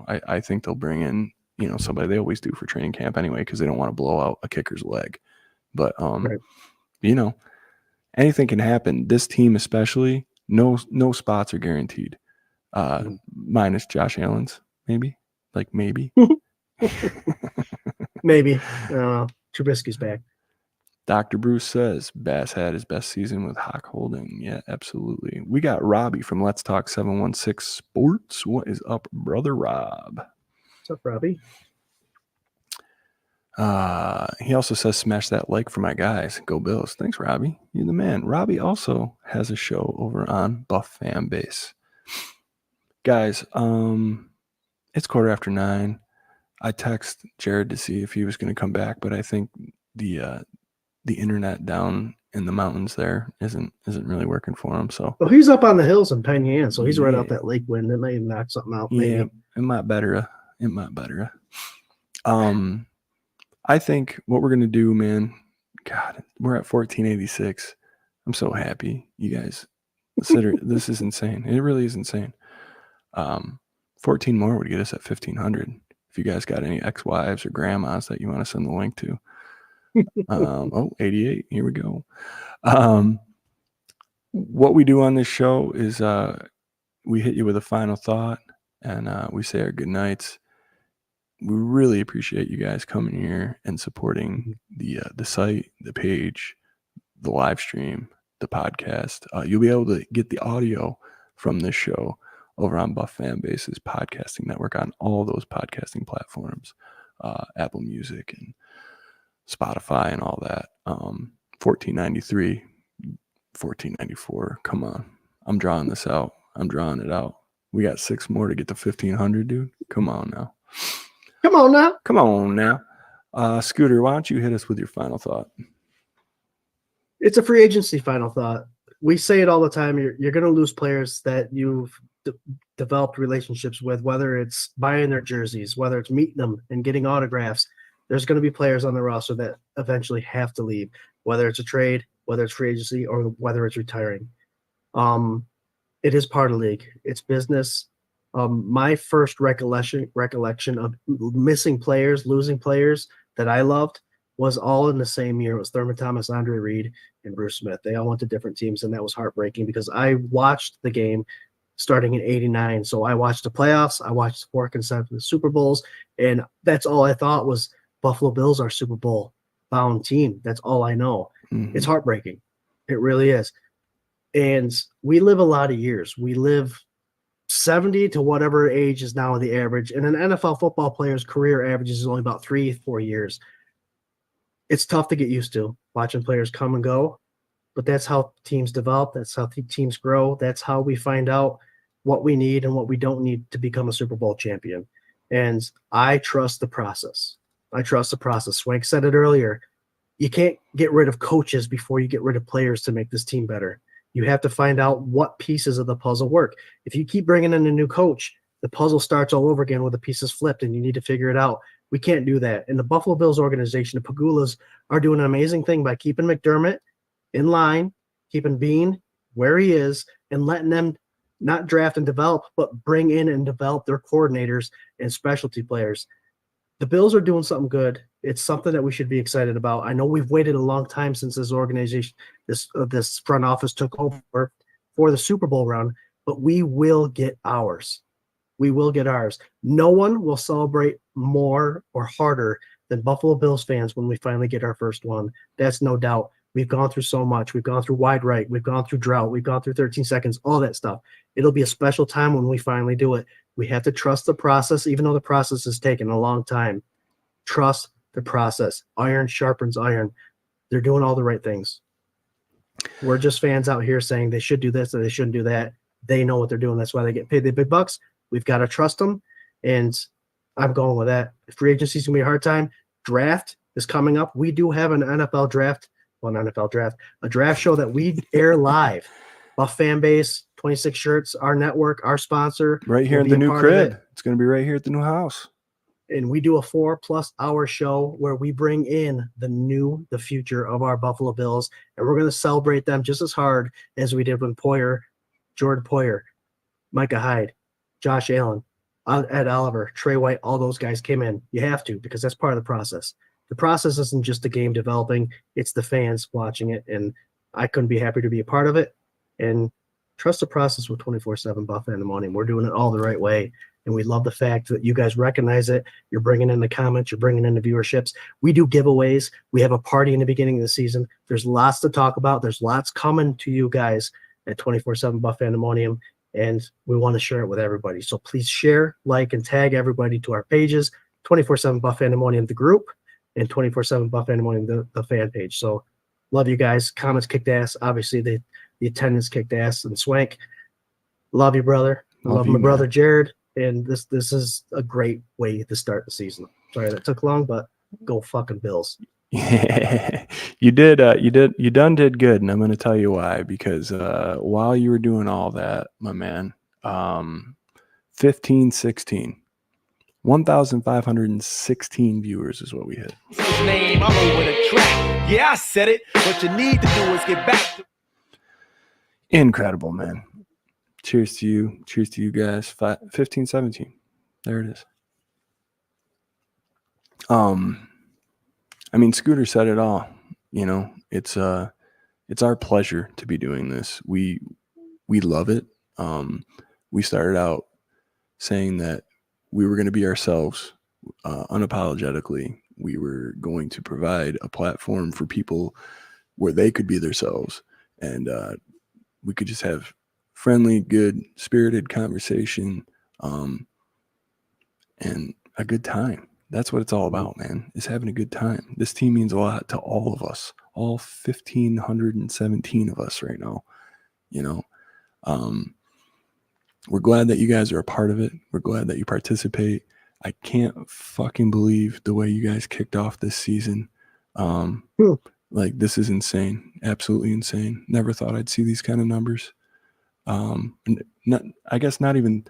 I think they'll bring in, somebody. They always do for training camp anyway, because they don't want to blow out a kicker's leg. But, anything can happen. This team especially, no spots are guaranteed. Minus Josh Allen's, maybe. Maybe. Maybe. Trubisky's back. Dr. Bruce says Bass had his best season with Hawk holding. Yeah, absolutely. We got Robbie from Let's Talk 716 Sports. What is up, brother Rob? What's up, Robbie? He also says, smash that like for my guys. Go Bills. Thanks, Robbie. You're the man. Robbie also has a show over on Buff Fan Base. Guys, it's 9:15. I text Jarrod to see if he was going to come back, but I think the internet down in the mountains there isn't really working for him. So Well, he's up on the hills in Penn Yan, so he's right out Yeah. that lake wind. It may knock something out. yeah, Maybe. it might better. It might better. I think what we're gonna do, man. God, we're at 1486. I'm so happy, you guys. Consider this is insane. It really is insane. 14 more would get us at 1500. If you guys got any ex-wives or grandmas that you want to send the link to. 88. Here we go. What we do on this show is we hit you with a final thought and we say our good nights. We really appreciate you guys coming here and supporting the site, the page, the live stream, the podcast. You'll be able to get the audio from this show over on Buff Fanbase's podcasting network on all those podcasting platforms, Apple Music and Spotify and all that. 1493, 1494. Come on. I'm drawing this out. I'm drawing it out. We got 6 more to get to 1500, dude. Come on now. Come on now. Come on now. Scooter, why don't you hit us with your final thought? It's a free agency final thought. We say it all the time. You're going to lose players that you've developed relationships with, whether it's buying their jerseys, whether it's meeting them and getting autographs. There's going to be players on the roster that eventually have to leave, whether it's a trade, whether it's free agency, or whether it's retiring. It is part of the league. It's business. My first recollection of missing players, losing players that I loved was all in the same year. It was Thurman Thomas, Andre Reed, and Bruce Smith. They all went to different teams, and that was heartbreaking because I watched the game starting in '89. So I watched the playoffs, I watched the 4 consecutive Super Bowls, and that's all I thought was Buffalo Bills are Super Bowl bound team. That's all I know. Mhm. It's heartbreaking. It really is. And we live a lot of years. We live 70 to whatever age is now the average. And an NFL football player's career average is only about 3-4 years. It's tough to get used to watching players come and go, but that's how teams develop. That's how teams grow. That's how we find out what we need and what we don't need to become a Super Bowl champion. And I trust the process. I trust the process. Swank said it earlier. You can't get rid of coaches before you get rid of players to make this team better. You have to find out what pieces of the puzzle work. If you keep bringing in a new coach, the puzzle starts all over again with the pieces flipped, and you need to figure it out. We can't do that. And the Buffalo Bills organization, the Pagulas, are doing an amazing thing by keeping McDermott in line, keeping Bean where he is, and letting them not draft and develop, but bring in and develop their coordinators and specialty players. The Bills are doing something good. It's something that we should be excited about. I know we've waited a long time since this organization, this front office took over for the Super Bowl run, but we will get ours. We will get ours. No one will celebrate more or harder than Buffalo Bills fans when we finally get our first one. That's no doubt. We've gone through so much. We've gone through wide right. We've gone through drought. We've gone through 13 seconds, all that stuff. It'll be a special time when we finally do it. We have to trust the process, even though the process has taken a long time. Trust the process. Iron sharpens iron. They're doing all the right things. We're just fans out here saying they should do this or they shouldn't do that. They know what they're doing. That's why they get paid the big bucks. We've got to trust them, and I'm going with that. Free agency is going to be a hard time. Draft is coming up. We do have an NFL draft. Well, an NFL draft. A draft show that we air live. Buff Fanbase, 26 shirts, our network, our sponsor. Right here will at be the a new part of crib. it. It's going to be right here at the new house. And we do a 4+ hour show where we bring in the future of our Buffalo Bills, and we're going to celebrate them just as hard as we did when Jordan Poyer, Micah Hyde, Josh Allen, Ed Oliver, Trey White, all those guys came in. You have to, because that's part of the process. The process isn't just the game developing, it's the fans watching it, and I couldn't be happier to be a part of it. And trust the process with 24/7 Buff in the morning. We're doing it all the right way. And we love the fact that you guys recognize it. You're bringing in the comments. You're bringing in the viewerships. We do giveaways. We have a party in the beginning of the season. There's lots to talk about. There's lots coming to you guys at 24/7 Buff Pandemonium, and we want to share it with everybody. So please share, like, and tag everybody to our pages, 24/7 Buff Pandemonium, the group, and 24/7 Buff Pandemonium, the fan page. So love you guys. Comments kicked ass. Obviously, the attendance kicked ass. And Swank, love you, brother. I love you, my brother, man. Jarrod. And this is a great way to start the season. Sorry that took long, but go fucking Bills. Yeah, you did good, and I'm going to tell you why. Because while you were doing all that, my man, 15, 16, 1,516 viewers is what we hit. His name, I'm over the track. Yeah, I said it. What you need to do is get back to Incredible, man. Cheers to you. Cheers to you guys. 15, 17. There it is. I mean, Scooter said it all. You know, it's our pleasure to be doing this. We love it. We started out saying that we were going to be ourselves, unapologetically. We were going to provide a platform for people where they could be themselves, and we could just have friendly, good, spirited conversation, and a good time. That's what it's all about, man, is having a good time. This team means a lot to all of us, all 1,517 of us right now, you know. We're glad that you guys are a part of it. We're glad that you participate. I can't fucking believe the way you guys kicked off this season. Like, this is insane. Absolutely insane. Never thought I'd see these kind of numbers. I guess not even,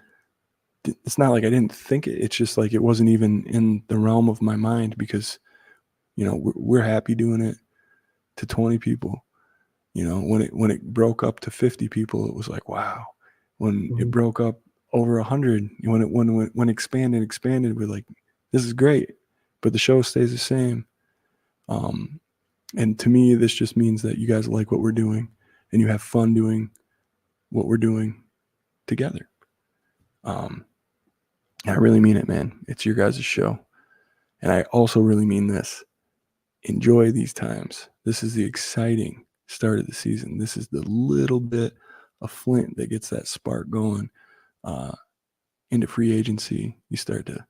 it's not like I didn't think it. It's just like it wasn't even in the realm of my mind, because, you know, we're happy doing it to 20 people. You know, when it broke up to 50 people, it was like, wow. When it broke up over 100, when it expanded, we're like, this is great, but the show stays the same. And to me, this just means that you guys like what we're doing, and you have fun doing what we're doing together. I really mean it, man. It's your guys' show. And I also really mean this. Enjoy these times. This is the exciting start of the season. This is the little bit of flint that gets that spark going into free agency. You start to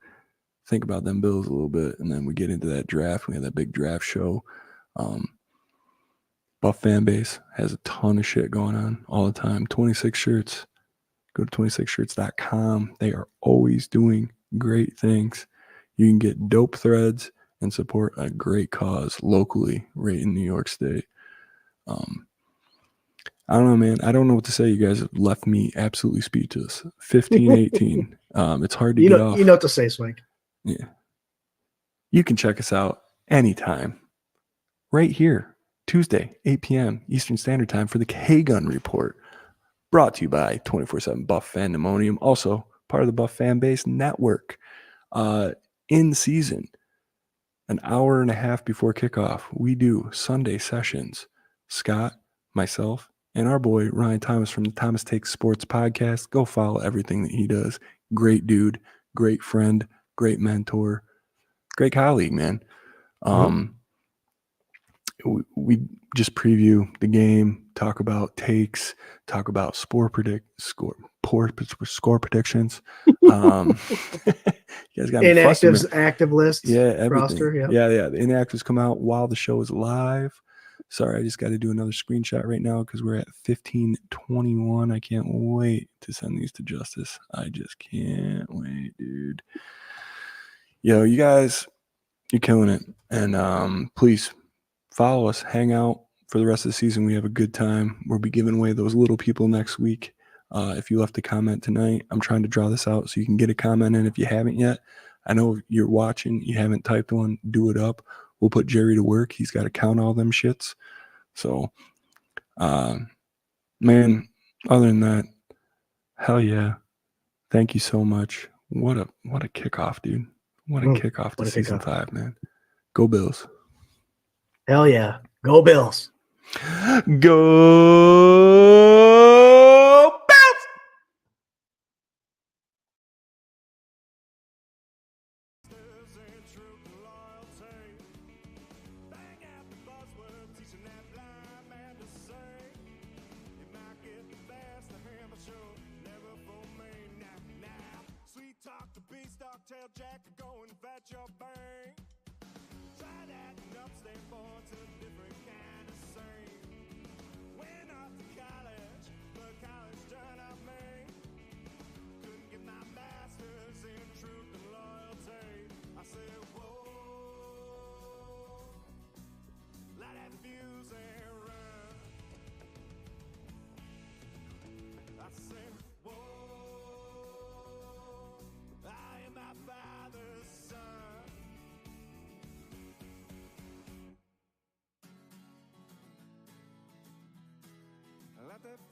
think about them Bills a little bit, and then we get into that draft. We have that big draft show. Buff fan base has a ton of shit going on all the time. 26 shirts. Go to 26shirts.com. They are always doing great things. You can get dope threads and support a great cause locally right in New York State. I don't know, man. I don't know what to say. You guys have left me absolutely speechless. 15, 18. It's hard to get off. You know what to say, Swank. Yeah. You can check us out anytime right here, Tuesday, 8 p.m. Eastern Standard Time for the K-Gun Report, brought to you by 24/7 Buff Fandemonium, also part of the Buff Fan Base Network. In season, an hour and a half before kickoff, we do Sunday sessions. Scott, myself, and our boy Ryan Thomas from the Thomas Takes Sports podcast. Go follow everything that he does. Great dude, great friend, great mentor, great colleague, man. We just preview the game, talk about takes, talk about score predictions. You guys got me Inactives, fussing. active lists. Yeah, everything. Roster, yeah. The inactives come out while the show is live. Sorry, I just got to do another screenshot right now because we're at 15:21. I can't wait to send these to Justice. I just can't wait, dude. Yo, you guys, you're killing it. And please follow us, hang out for the rest of the season. We have a good time. We'll be giving away those little people next week. If you left a comment tonight, I'm trying to draw this out so you can get a comment in if you haven't yet. I know if you're watching, you haven't typed one, do it up. We'll put Jerry to work. He's got to count all them shits. So, man, other than that, hell yeah. Thank you so much. What a kickoff, dude. What a kickoff to season 5, man. Go Bills. Hell yeah. Go Bills. Go Bills! Tell Jack to go and fetch your bang. Try that and upstairs, boy, it's a different kind of sing. Went off to college, but college turned out me. Couldn't get my master's in truth and loyalty. I said, whoa, Got that